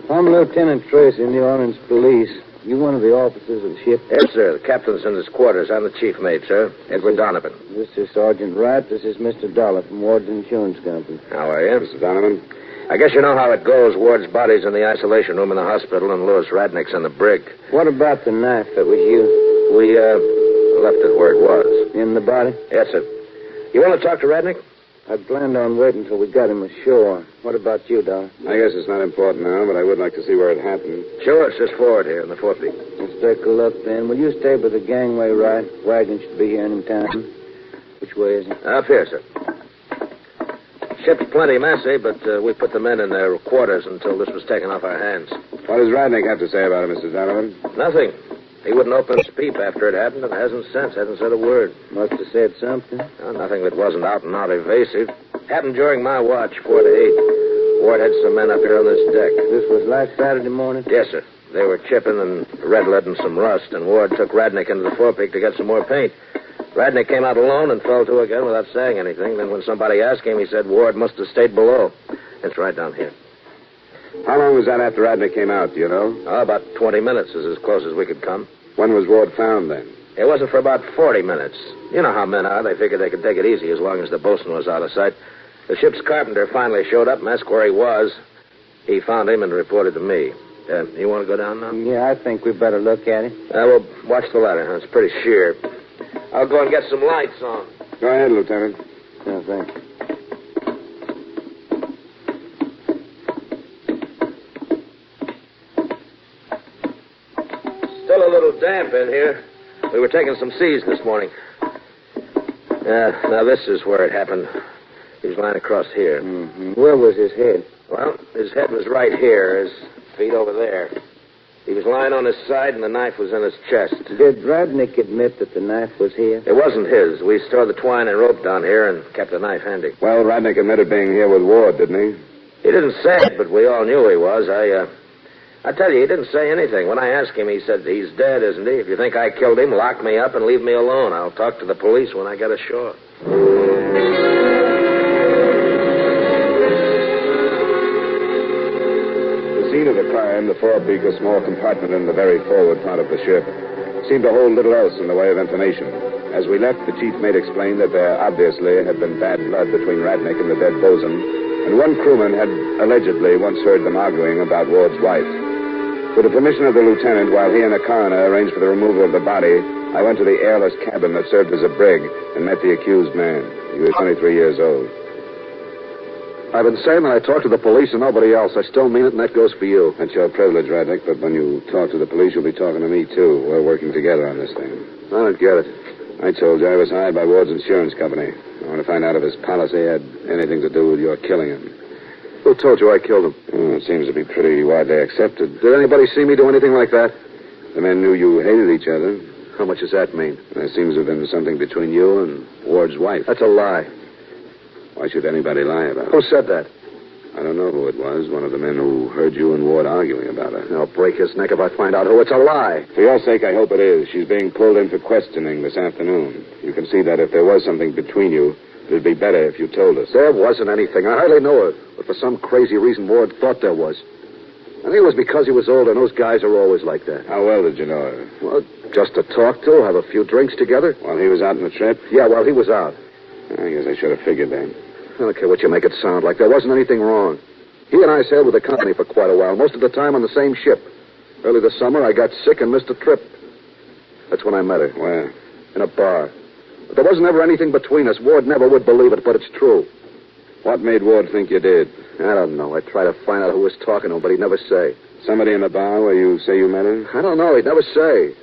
I'm Lieutenant Tracy, New Orleans Police. You one of the officers of the ship? Yes, sir. The captain's in his quarters. I'm the chief mate, sir. Edward Donovan. This is Sergeant Wright. This is Mr. Dollar from Ward's Insurance Company. How are you? Mr. Donovan. I guess you know how it goes. Ward's body's in the isolation room in the hospital, and Louis Radnick's in the brig. What about the knife that was used? We, left it where it was. In the body? Yes, sir. You want to talk to Radnick? I planned on waiting until we got him ashore. What about you, Don? I guess it's not important now, but I would like to see where it happened. Sure, it's just forward here in the forepeak. Let's take a look, then. Will you stay by the gangway right? Wagon should be here any time. Which way is it? Up here, sir. Ship's plenty messy, but we put the men in their quarters until this was taken off our hands. What does Radnick have to say about it, Mr. Donovan? Nothing. He wouldn't open his peep after it happened, and hasn't since. Hasn't said a word. Must have said something. No, nothing that wasn't out and out evasive. Happened during my watch, 4 to 8. Ward had some men up here on this deck. This was last Saturday morning? Yes, sir. They were chipping and red lead and some rust, and Ward took Radnick into the forepeak to get some more paint. Radnick came out alone and fell to again without saying anything. Then when somebody asked him, he said Ward must have stayed below. It's right down here. How long was that after Radnick came out, do you know? Oh, about 20 minutes is as close as we could come. When was Ward found, then? It wasn't for about 40 minutes. You know how men are. They figured they could take it easy as long as the bosun was out of sight. The ship's carpenter finally showed up and asked where he was. He found him and reported to me. You want to go down now? Yeah, I think we better look at him. Well, watch the ladder. Huh? It's pretty sheer. I'll go and get some lights on. Go ahead, Lieutenant. No, thanks. Still a little damp in here. We were taking some seas this morning. Now this is where it happened. He was lying across here. Mm-hmm. Where was his head? Well, his head was right here, his feet over there. He was lying on his side, and the knife was in his chest. Did Radnick admit that the knife was here? It wasn't his. We stored the twine and rope down here and kept the knife handy. Well, Radnick admitted being here with Ward, didn't he? He didn't say it, but we all knew he was. I tell you, he didn't say anything. When I asked him, he said, he's dead, isn't he? If you think I killed him, lock me up and leave me alone. I'll talk to the police when I get ashore. The scene of the crime, the forepeak, a small compartment in the very forward part of the ship, seemed to hold little else in the way of information. As we left, the chief mate explained that there obviously had been bad blood between Radnick and the dead bosun, and one crewman had allegedly once heard them arguing about Ward's wife. With the permission of the lieutenant, while he and the coroner arranged for the removal of the body, I went to the airless cabin that served as a brig and met the accused man. He was 23 years old. I've been saying that I talked to the police and nobody else. I still mean it, and that goes for you. That's your privilege, Radnick, but when you talk to the police, you'll be talking to me, too. We're working together on this thing. I don't get it. I told you I was hired by Ward's insurance company. I want to find out if his policy had anything to do with your killing him. Who told you I killed him? Oh, it seems to be pretty widely accepted. Did anybody see me do anything like that? The men knew you hated each other. How much does that mean? There seems to have been something between you and Ward's wife. That's a lie. Why should anybody lie about it? Who said that? I don't know who it was. One of the men who heard you and Ward arguing about her. I'll break his neck if I find out who. It's a lie. For your sake, I hope it is. She's being pulled in for questioning this afternoon. You can see that if there was something between you, it would be better if you told us. There wasn't anything. I hardly knew her. But for some crazy reason, Ward thought there was. I think it was because he was older, and those guys are always like that. How well did you know her? Well, just to talk to, have a few drinks together. While he was out on the trip? Yeah, while he was out. I guess I should have figured that. I don't care what you make it sound like. There wasn't anything wrong. He and I sailed with the company for quite a while, most of the time on the same ship. Early this summer, I got sick and missed a trip. That's when I met her. Where? In a bar. But there wasn't ever anything between us. Ward never would believe it, but it's true. What made Ward think you did? I don't know. I tried to find out who was talking to him, but he'd never say. Somebody in the bar where you say you met her? I don't know. He'd never say.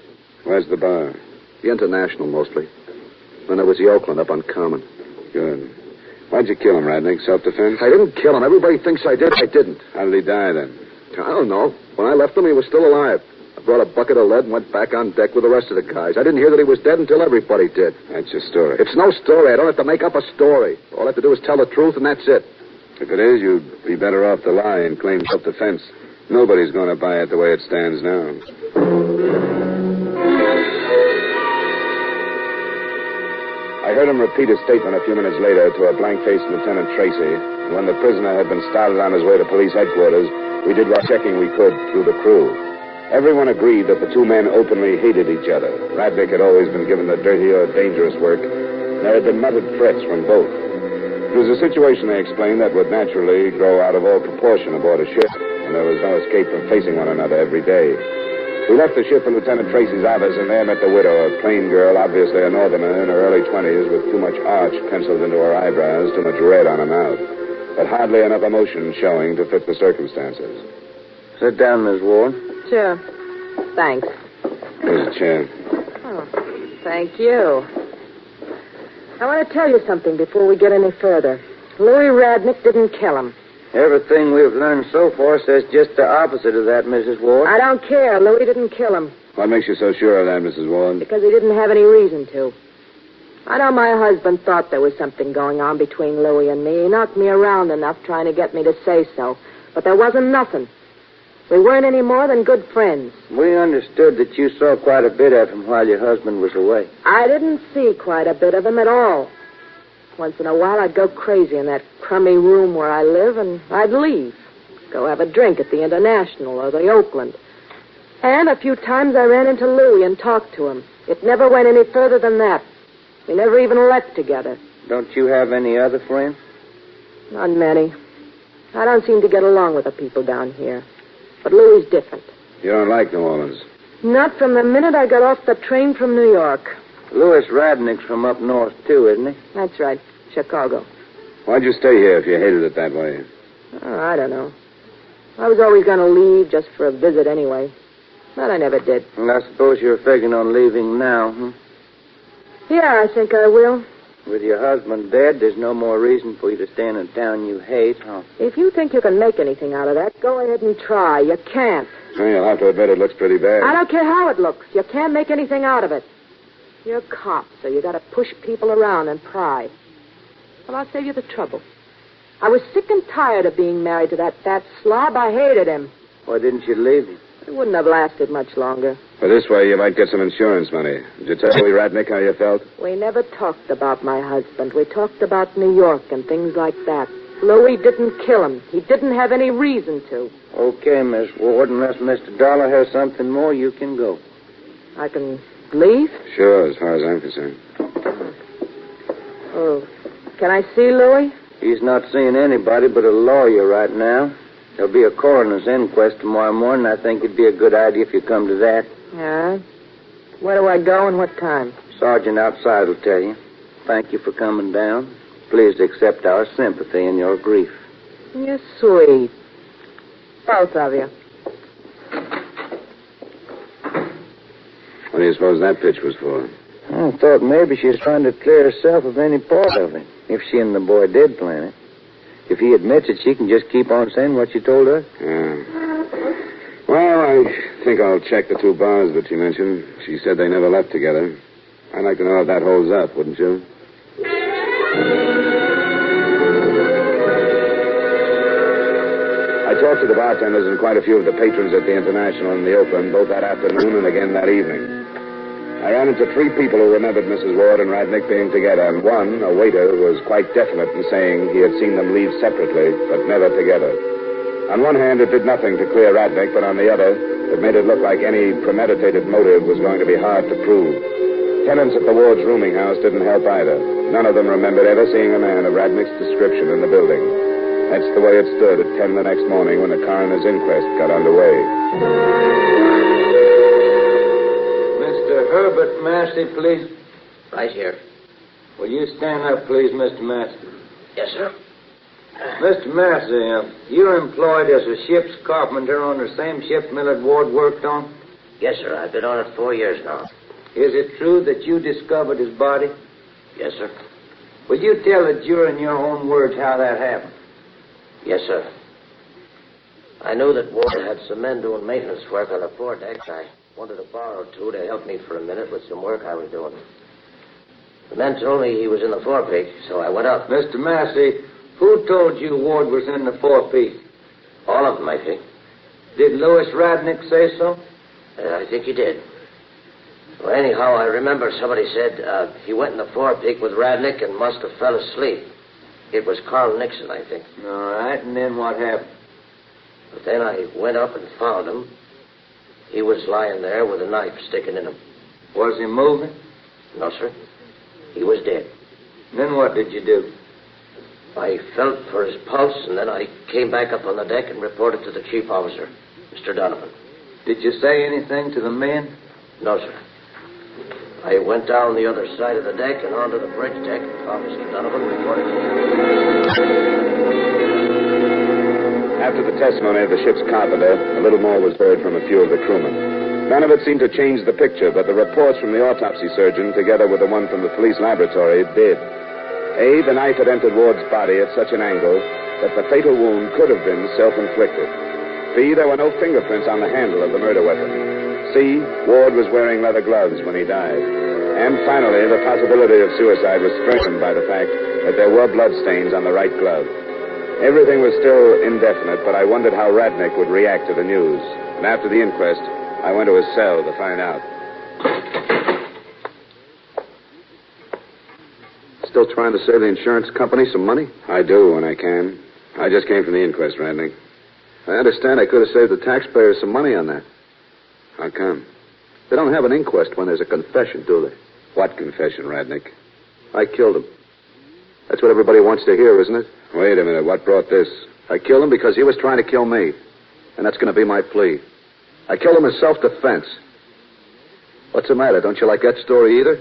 Where's the bar? The International, mostly. Then there was the Oakland up on Common. Good. Why'd you kill him, Radnick? Self-defense? I didn't kill him. Everybody thinks I did. I didn't. How did he die, then? I don't know. When I left him, he was still alive. I brought a bucket of lead and went back on deck with the rest of the guys. I didn't hear that he was dead until everybody did. That's your story. It's no story. I don't have to make up a story. All I have to do is tell the truth, and that's it. If it is, you'd be better off to lie and claim self-defense. Nobody's going to buy it the way it stands now. I heard him repeat his statement a few minutes later to a blank-faced Lieutenant Tracy. And when the prisoner had been started on his way to police headquarters, we did what checking we could through the crew. Everyone agreed that the two men openly hated each other. Radnick had always been given the dirty or dangerous work. There had been muttered threats from both. It was a situation, they explained, that would naturally grow out of all proportion aboard a ship, and there was no escape from facing one another every day. We left the ship in Lieutenant Tracy's office and there met the widow, a plain girl, obviously a northerner in her early 20s with too much arch penciled into her eyebrows, too much red on her mouth, but hardly enough emotion showing to fit the circumstances. Sit down, Miss Ward. Sure. Thanks. Here's a chair. Oh, thank you. I want to tell you something before we get any further. Louis Radnick didn't kill him. Everything we've learned so far says just the opposite of that, Mrs. Ward. I don't care. Louis didn't kill him. What makes you so sure of that, Mrs. Ward? Because he didn't have any reason to. I know my husband thought there was something going on between Louis and me. He knocked me around enough trying to get me to say so. But there wasn't nothing. We weren't any more than good friends. We understood that you saw quite a bit of him while your husband was away. I didn't see quite a bit of him at all. Once in a while, I'd go crazy in that crummy room where I live, and I'd leave. Go have a drink at the International or the Oakland. And a few times I ran into Louis and talked to him. It never went any further than that. We never even left together. Don't you have any other friends? Not many. I don't seem to get along with the people down here. But Louis's different. You don't like New Orleans? Not from the minute I got off the train from New York. Louis Radnick's from up north, too, isn't he? That's right. Chicago. Why'd you stay here if you hated it that way? Oh, I don't know. I was always going to leave just for a visit anyway. But I never did. And I suppose you're figuring on leaving now, huh? Yeah, I think I will. With your husband dead, there's no more reason for you to stay in a town you hate, huh? If you think you can make anything out of that, go ahead and try. You can't. Well, you'll have to admit it looks pretty bad. I don't care how it looks. You can't make anything out of it. You're a cop, so you got to push people around and pry. Well, I'll save you the trouble. I was sick and tired of being married to that fat slob. I hated him. Why didn't you leave him? It wouldn't have lasted much longer. But this way, you might get some insurance money. Did you tell Louis Radnick how you felt? We never talked about my husband. We talked about New York and things like that. Louis didn't kill him. He didn't have any reason to. Okay, Miss Ward. Unless Mr. Dollar has something more, you can go. I can leave? Sure, as far as I'm concerned. Oh, can I see Louis? He's not seeing anybody but a lawyer right now. There'll be a coroner's inquest tomorrow morning. I think it'd be a good idea if you come to that. Yeah? Where do I go and what time? Sergeant outside will tell you. Thank you for coming down. Please accept our sympathy in your grief. You're sweet. Both of you. What do you suppose that pitch was for? I thought maybe she was trying to clear herself of any part of it, if she and the boy did plan it. If he admits it, she can just keep on saying what she told her. Yeah. Well, I think I'll check the two bars that she mentioned. She said they never left together. I'd like to know if that holds up, wouldn't you? I talked to the bartenders and quite a few of the patrons at the International in the Oakland, both that afternoon and again that evening. I ran into three people who remembered Mrs. Ward and Radnick being together, and one, a waiter, was quite definite in saying he had seen them leave separately, but never together. On one hand, it did nothing to clear Radnick, but on the other, it made it look like any premeditated motive was going to be hard to prove. Tenants at the Ward's rooming house didn't help either. None of them remembered ever seeing a man of Radnick's description in the building. That's the way it stood at 10 the next morning when the coroner's inquest got underway. Herbert Massey, please. Right here. Will you stand up, please, Mr. Massey? Yes, sir. Mr. Massey, you're employed as a ship's carpenter on the same ship Millard Ward worked on? Yes, sir. I've been on it 4 years now. Is it true that you discovered his body? Yes, sir. Will you tell the jury in your own words how that happened? Yes, sir. I knew that Ward had some men doing maintenance work on the foredeck. I wanted to borrow two to help me for a minute with some work I was doing. The men told me he was in the forepeak, so I went up. Mr. Massey, who told you Ward was in the forepeak? All of them, I think. Did Louis Radnick say so? I think he did. Well, anyhow, I remember somebody said he went in the forepeak with Radnick and must have fell asleep. It was Carl Nixon, I think. All right, and then what happened? But then I went up and found him. He was lying there with a knife sticking in him. Was he moving? No, sir. He was dead. Then what did you do? I felt for his pulse, and then I came back up on the deck and reported to the chief officer, Mr. Donovan. Did you say anything to the men? No, sir. I went down the other side of the deck and onto the bridge deck. Officer Donovan reported to me. After the testimony of the ship's carpenter, a little more was heard from a few of the crewmen. None of it seemed to change the picture, but the reports from the autopsy surgeon, together with the one from the police laboratory, did. A, the knife had entered Ward's body at such an angle that the fatal wound could have been self-inflicted. B, there were no fingerprints on the handle of the murder weapon. C, Ward was wearing leather gloves when he died. And finally, the possibility of suicide was strengthened by the fact that there were bloodstains on the right glove. Everything was still indefinite, but I wondered how Radnick would react to the news. And after the inquest, I went to his cell to find out. Still trying to save the insurance company some money? I do when I can. I just came from the inquest, Radnick. I understand I could have saved the taxpayers some money on that. How come? They don't have an inquest when there's a confession, do they? What confession, Radnick? I killed him. That's what everybody wants to hear, isn't it? Wait a minute. What brought this? I killed him because he was trying to kill me. And that's going to be my plea. I killed him in self-defense. What's the matter? Don't you like that story either?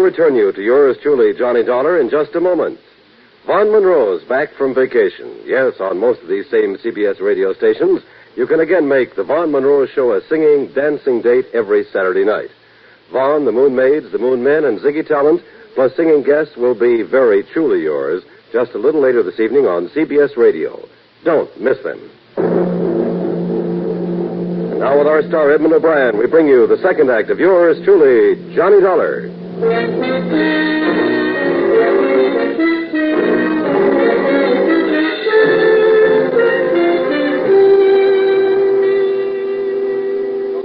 Return you to yours truly, Johnny Dollar, in just a moment. Vaughn Monroe's back from vacation. Yes, on most of these same CBS radio stations, you can again make the Vaughn Monroe Show a singing, dancing date every Saturday night. Vaughn, the Moon Maids, the Moon Men, and Ziggy Talent, plus singing guests will be very truly yours just a little later this evening on CBS Radio. Don't miss them. And now with our star, Edmund O'Brien, we bring you the second act of yours truly, Johnny Dollar. Told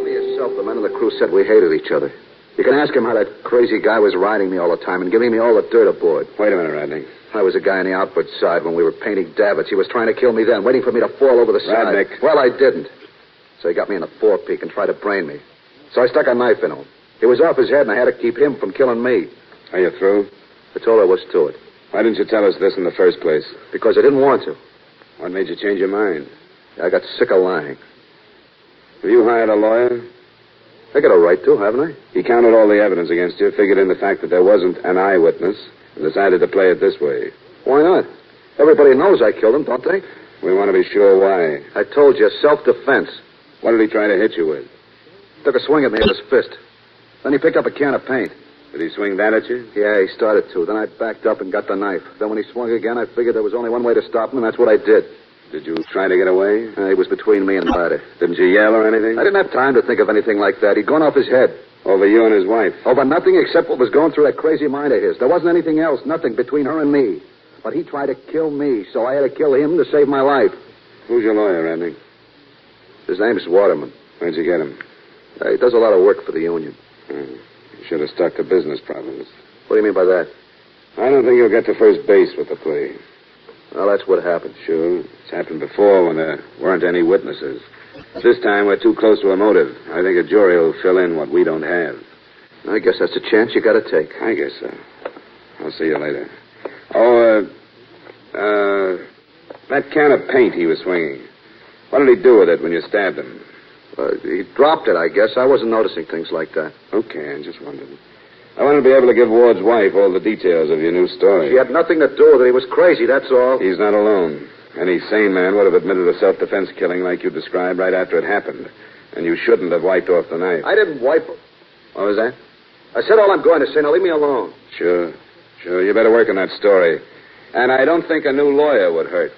me yourself the men of the crew said we hated each other. You can ask him how that crazy guy was riding me all the time and giving me all the dirt aboard. Wait a minute, Radnick. I was a guy on the outward side when we were painting davits. He was trying to kill me then, waiting for me to fall over the side. Radnick. Well, I didn't. So he got me in the forepeak and tried to brain me. So I stuck a knife in him. It was off his head, and I had to keep him from killing me. Are you through? That's all there was to it. Why didn't you tell us this in the first place? Because I didn't want to. What made you change your mind? I got sick of lying. Have you hired a lawyer? I got a right to, haven't I? He counted all the evidence against you, figured in the fact that there wasn't an eyewitness, and decided to play it this way. Why not? Everybody knows I killed him, don't they? We want to be sure why. I told you, self-defense. What did he try to hit you with? Took a swing at me with his fist. Then he picked up a can of paint. Did he swing that at you? Yeah, he started to. Then I backed up and got the knife. Then when he swung again, I figured there was only one way to stop him, and that's what I did. Did you try to get away? He was between me and the ladder. Didn't you yell or anything? I didn't have time to think of anything like that. He'd gone off his head. Over you and his wife? Over nothing except what was going through that crazy mind of his. There wasn't anything else, nothing between her and me. But he tried to kill me, so I had to kill him to save my life. Who's your lawyer, Randy? His name's Waterman. Where'd you get him? He does a lot of work for the union. You should have stuck to business problems. What do you mean by that? I don't think you'll get to first base with the plea. Well, that's what happened. Sure. It's happened before when there weren't any witnesses. This time we're too close to a motive. I think a jury will fill in what we don't have. I guess that's a chance you got to take. I guess so. I'll see you later. That can of paint he was swinging. What did he do with it when you stabbed him? He dropped it, I guess. I wasn't noticing things like that. Okay, I just wondered. I wanted to be able to give Ward's wife all the details of your new story. She had nothing to do with it. He was crazy, that's all. He's not alone. Any sane man would have admitted a self-defense killing like you described right after it happened. And you shouldn't have wiped off the knife. I didn't wipe him. What was that? I said all I'm going to say. Now leave me alone. Sure. You better work on that story. And I don't think a new lawyer would hurt.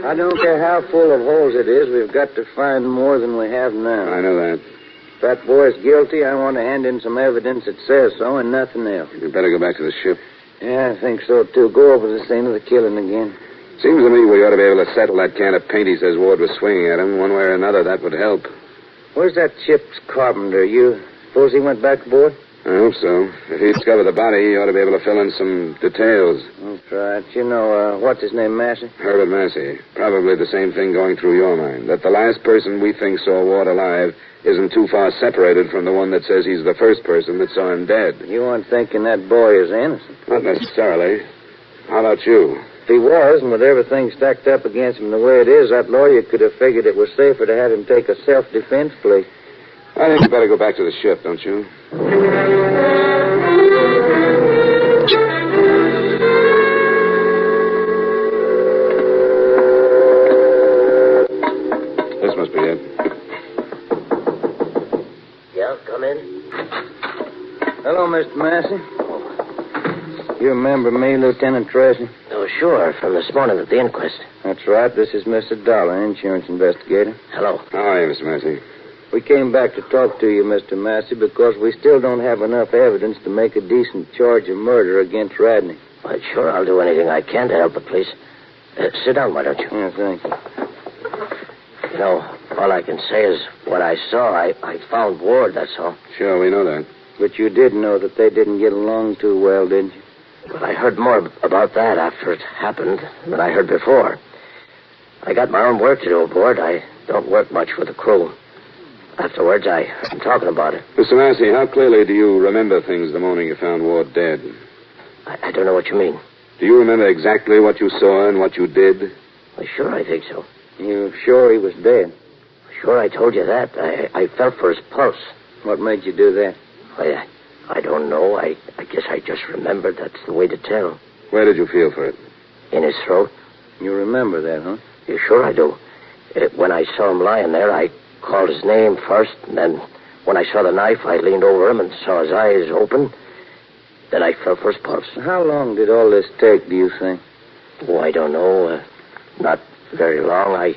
I don't care how full of holes it is, we've got to find more than we have now. I know that. If that boy's guilty, I want to hand in some evidence that says so and nothing else. You better go back to the ship. Yeah, I think so, too. Go over the scene of the killing again. Seems to me we ought to be able to settle that can of paint he says Ward was swinging at him. One way or another, that would help. Where's that ship's carpenter? You suppose he went back aboard? I hope so. If he discovered the body, he ought to be able to fill in some details. That's right. You know, what's his name, Massey? Herbert Massey. Probably the same thing going through your mind. That the last person we think saw Ward alive isn't too far separated from the one that says he's the first person that saw him dead. You aren't thinking that boy is innocent? Not necessarily. How about you? If he was, and with everything stacked up against him the way it is, that lawyer could have figured it was safer to have him take a self-defense plea. I think you better go back to the ship, don't you? This must be it. Yeah, come in. Hello, Mr. Massey. You remember me, Lieutenant Tracy? Oh, sure, from this morning at the inquest. That's right. This is Mr. Dollar, insurance investigator. Hello. How are you, Mr. Massey? We came back to talk to you, Mr. Massey, because we still don't have enough evidence to make a decent charge of murder against Radney. Well, sure, I'll do anything I can to help the police. Sit down, why don't you? Yeah, thank you. You know, all I can say is what I saw. I found Ward, that's all. Sure, we know that. But you did know that they didn't get along too well, didn't you? Well, I heard more about that after it happened than I heard before. I got my own work to do aboard. I don't work much with the crew. Afterwards, I heard them talking about it. Mr. Massey, how clearly do you remember things the morning you found Ward dead? I don't know what you mean. Do you remember exactly what you saw and what you did? Well, sure, I think so. You sure he was dead? Sure, I told you that. I felt for his pulse. What made you do that? Well, I don't know. I guess I just remembered. That's the way to tell. Where did you feel for it? In his throat. You remember that, huh? Yeah, sure I do. When I saw him lying there, I called his name first, and then when I saw the knife, I leaned over him and saw his eyes open. Then I felt for his pulse. How long did all this take, do you think? Oh, I don't know. Not very long. I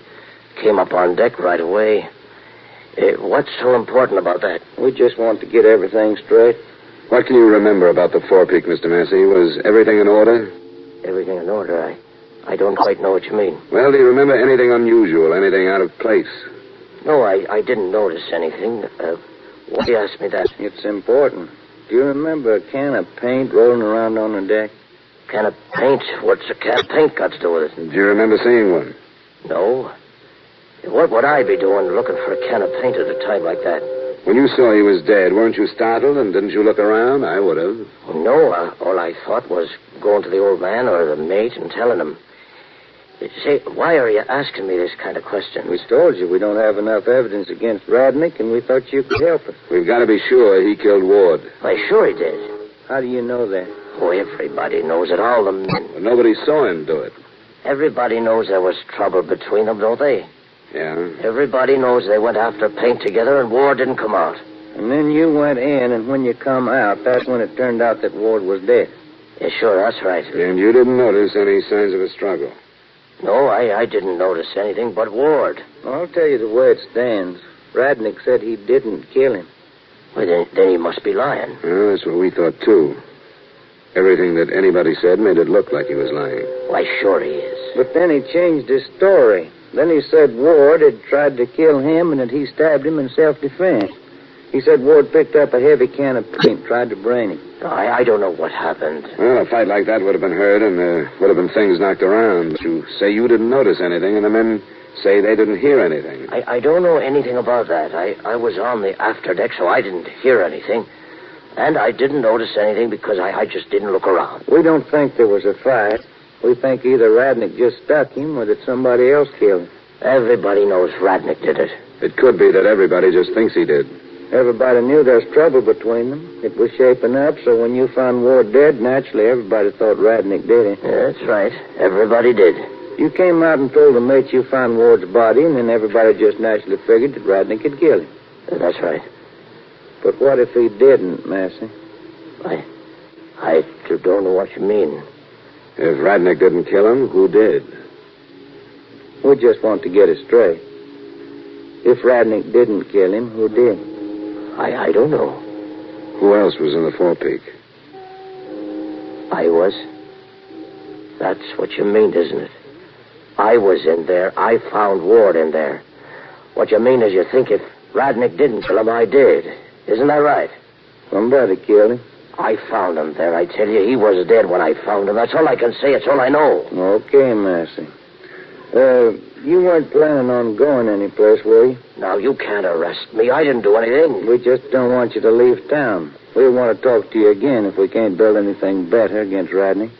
came up on deck right away. What's so important about that? We just want to get everything straight. What can you remember about the forepeak, Mr. Massey? Was everything in order? Everything in order? I don't quite know what you mean. Well, do you remember anything unusual, anything out of place? No, I didn't notice anything. Why do you ask me that? It's important. Do you remember a can of paint rolling around on the deck? Can of paint? What's a can of paint got to do with it? Do you remember seeing one? No. What would I be doing looking for a can of paint at a time like that? When you saw he was dead, weren't you startled and didn't you look around? I would have. No, all I thought was going to the old man or the mate and telling him. Say, why are you asking me this kind of question? We told you we don't have enough evidence against Radnick, and we thought you could help us. We've got to be sure he killed Ward. Why, sure he did. How do you know that? Oh, everybody knows it, all the men. Well, nobody saw him do it. Everybody knows there was trouble between them, don't they? Yeah. Everybody knows they went after paint together and Ward didn't come out. And then you went in, and when you come out, that's when it turned out that Ward was dead. Yeah, sure, that's right. And you didn't notice any signs of a struggle? No, I didn't notice anything but Ward. Well, I'll tell you the way it stands. Radnick said he didn't kill him. Well, then he must be lying. Well, that's what we thought, too. Everything that anybody said made it look like he was lying. Why, sure he is. But then he changed his story. Then he said Ward had tried to kill him and that he stabbed him in self-defense. He said Ward picked up a heavy can of paint, tried to brain him. I don't know what happened. Well, a fight like that would have been heard and there would have been things knocked around. You say you didn't notice anything and the men say they didn't hear anything. I don't know anything about that. I was on the afterdeck, so I didn't hear anything. And I didn't notice anything because I just didn't look around. We don't think there was a fight. We think either Radnick just stuck him or that somebody else killed him. Everybody knows Radnick did it. It could be that everybody just thinks he did. Everybody knew there's trouble between them. It was shaping up, so when you found Ward dead, naturally everybody thought Radnick did it. Yeah, that's right. Everybody did. You came out and told the mate you found Ward's body, and then everybody just naturally figured that Radnick had killed him. That's right. But what if he didn't, Massey? I don't know what you mean. If Radnick didn't kill him, who did? We just want to get it straight. If Radnick didn't kill him, who did? I don't know. Who else was in the forepeak? I was. That's what you mean, isn't it? I was in there. I found Ward in there. What you mean is you think if Radnick didn't kill him, I did. Isn't that right? Somebody killed him. I found him there, I tell you. He was dead when I found him. That's all I can say. It's all I know. Okay, Massey. You weren't planning on going anyplace, were you? Now, you can't arrest me. I didn't do anything. We just don't want you to leave town. We want to talk to you again if we can't build anything better against Radney.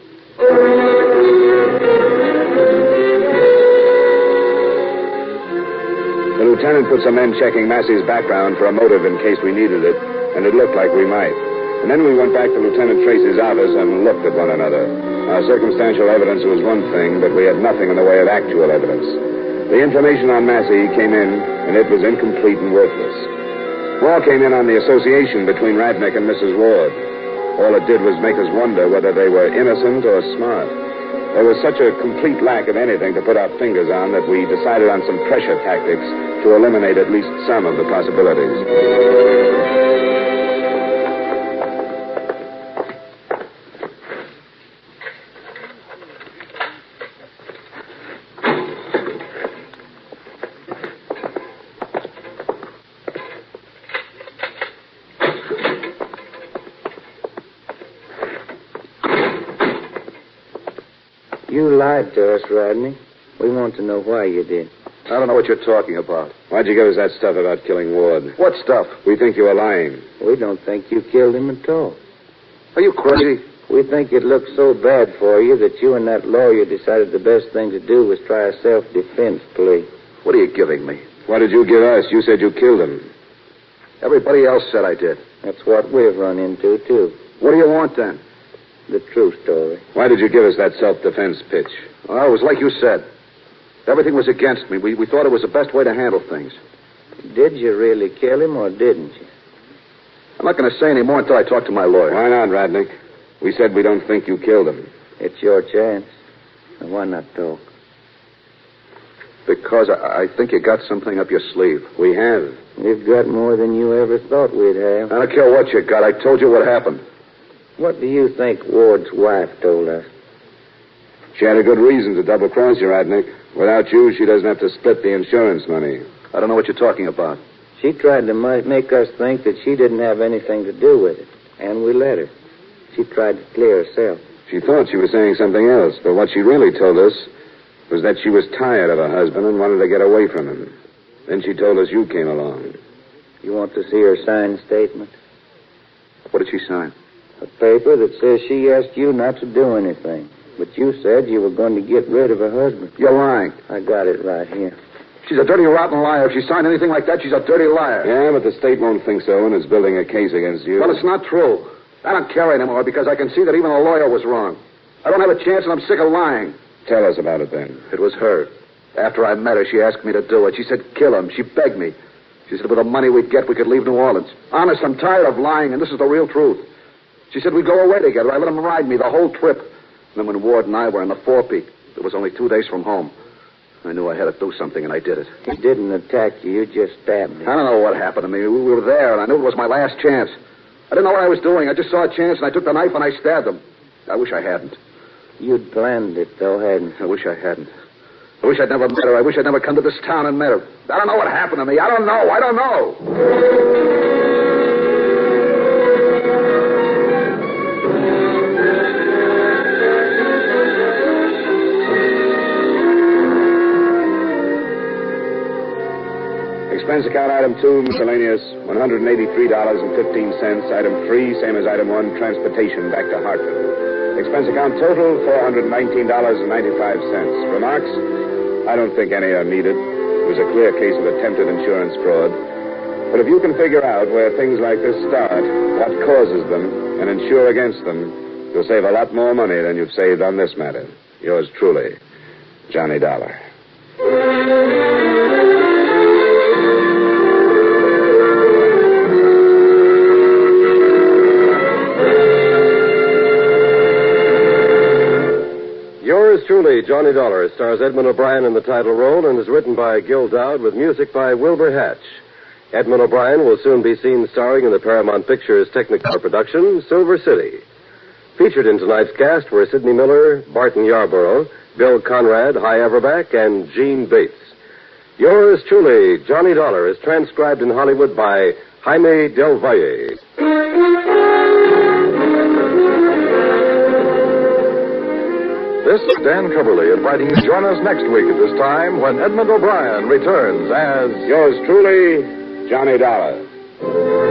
The lieutenant put some men checking Massey's background for a motive in case we needed it, and it looked like we might. And then we went back to Lieutenant Tracy's office and looked at one another. Our circumstantial evidence was one thing, but we had nothing in the way of actual evidence. The information on Massey came in, and it was incomplete and worthless. More came in on the association between Radnick and Mrs. Ward. All it did was make us wonder whether they were innocent or smart. There was such a complete lack of anything to put our fingers on that we decided on some pressure tactics to eliminate at least some of the possibilities. You lied to us, Rodney. We want to know why you did. I don't know what you're talking about. Why'd you give us that stuff about killing Ward? What stuff? We think you were lying. We don't think you killed him at all. Are you crazy? We think it looked so bad for you that you and that lawyer decided the best thing to do was try a self-defense plea. What are you giving me? What did you give us? You said you killed him. Everybody else said I did. That's what we've run into, too. What do you want, then? The true story. Why did you give us that self-defense pitch? Well, it was like you said. Everything was against me. We thought it was the best way to handle things. Did you really kill him, or didn't you? I'm not going to say any more until I talk to my lawyer. Why not, Radnick? We said we don't think you killed him. It's your chance. And why not talk? Because I think you got something up your sleeve. We have. We've got more than you ever thought we'd have. I don't care what you got. I told you what happened. What do you think Ward's wife told us? She had a good reason to double-cross you, Radnick. Without you, she doesn't have to split the insurance money. I don't know what you're talking about. She tried to make us think that she didn't have anything to do with it, and we let her. She tried to clear herself. She thought she was saying something else, but what she really told us was that she was tired of her husband and wanted to get away from him. Then she told us you came along. You want to see her signed statement? What did she sign? A paper that says she asked you not to do anything. But you said you were going to get rid of her husband. You're lying. I got it right here. She's a dirty, rotten liar. If she signed anything like that, she's a dirty liar. Yeah, but the state won't think so and is building a case against you. Well, it's not true. I don't care anymore because I can see that even a lawyer was wrong. I don't have a chance and I'm sick of lying. Tell us about it then. It was her. After I met her, she asked me to do it. She said, kill him. She begged me. She said with the money we'd get, we could leave New Orleans. Honest, I'm tired of lying, and this is the real truth. She said we'd go away together. I let him ride me the whole trip. And then when Ward and I were in the forepeak, it was only 2 days from home. I knew I had to do something, and I did it. He didn't attack you. You just stabbed him. I don't know what happened to me. We were there, and I knew it was my last chance. I didn't know what I was doing. I just saw a chance, and I took the knife, and I stabbed him. I wish I hadn't. You'd planned it, though, hadn't you? I wish I hadn't. I wish I'd never met her. I wish I'd never come to this town and met her. I don't know what happened to me. I don't know. I don't know. Expense account item 2, miscellaneous, $183.15. Item 3, same as item 1, transportation back to Hartford. Expense account total, $419.95. Remarks? I don't think any are needed. It was a clear case of attempted insurance fraud. But if you can figure out where things like this start, what causes them, and insure against them, you'll save a lot more money than you've saved on this matter. Yours truly, Johnny Dollar. Yours truly, Johnny Dollar, stars Edmund O'Brien in the title role and is written by Gil Dowd with music by Wilbur Hatch. Edmund O'Brien will soon be seen starring in the Paramount Pictures Technicolor production, Silver City. Featured in tonight's cast were Sidney Miller, Barton Yarborough, Bill Conrad, Hy Everback, and Gene Bates. Yours truly, Johnny Dollar, is transcribed in Hollywood by Jaime Del Valle. This is Dan Coverly inviting you to join us next week at this time when Edmund O'Brien returns as Yours truly, Johnny Dollar.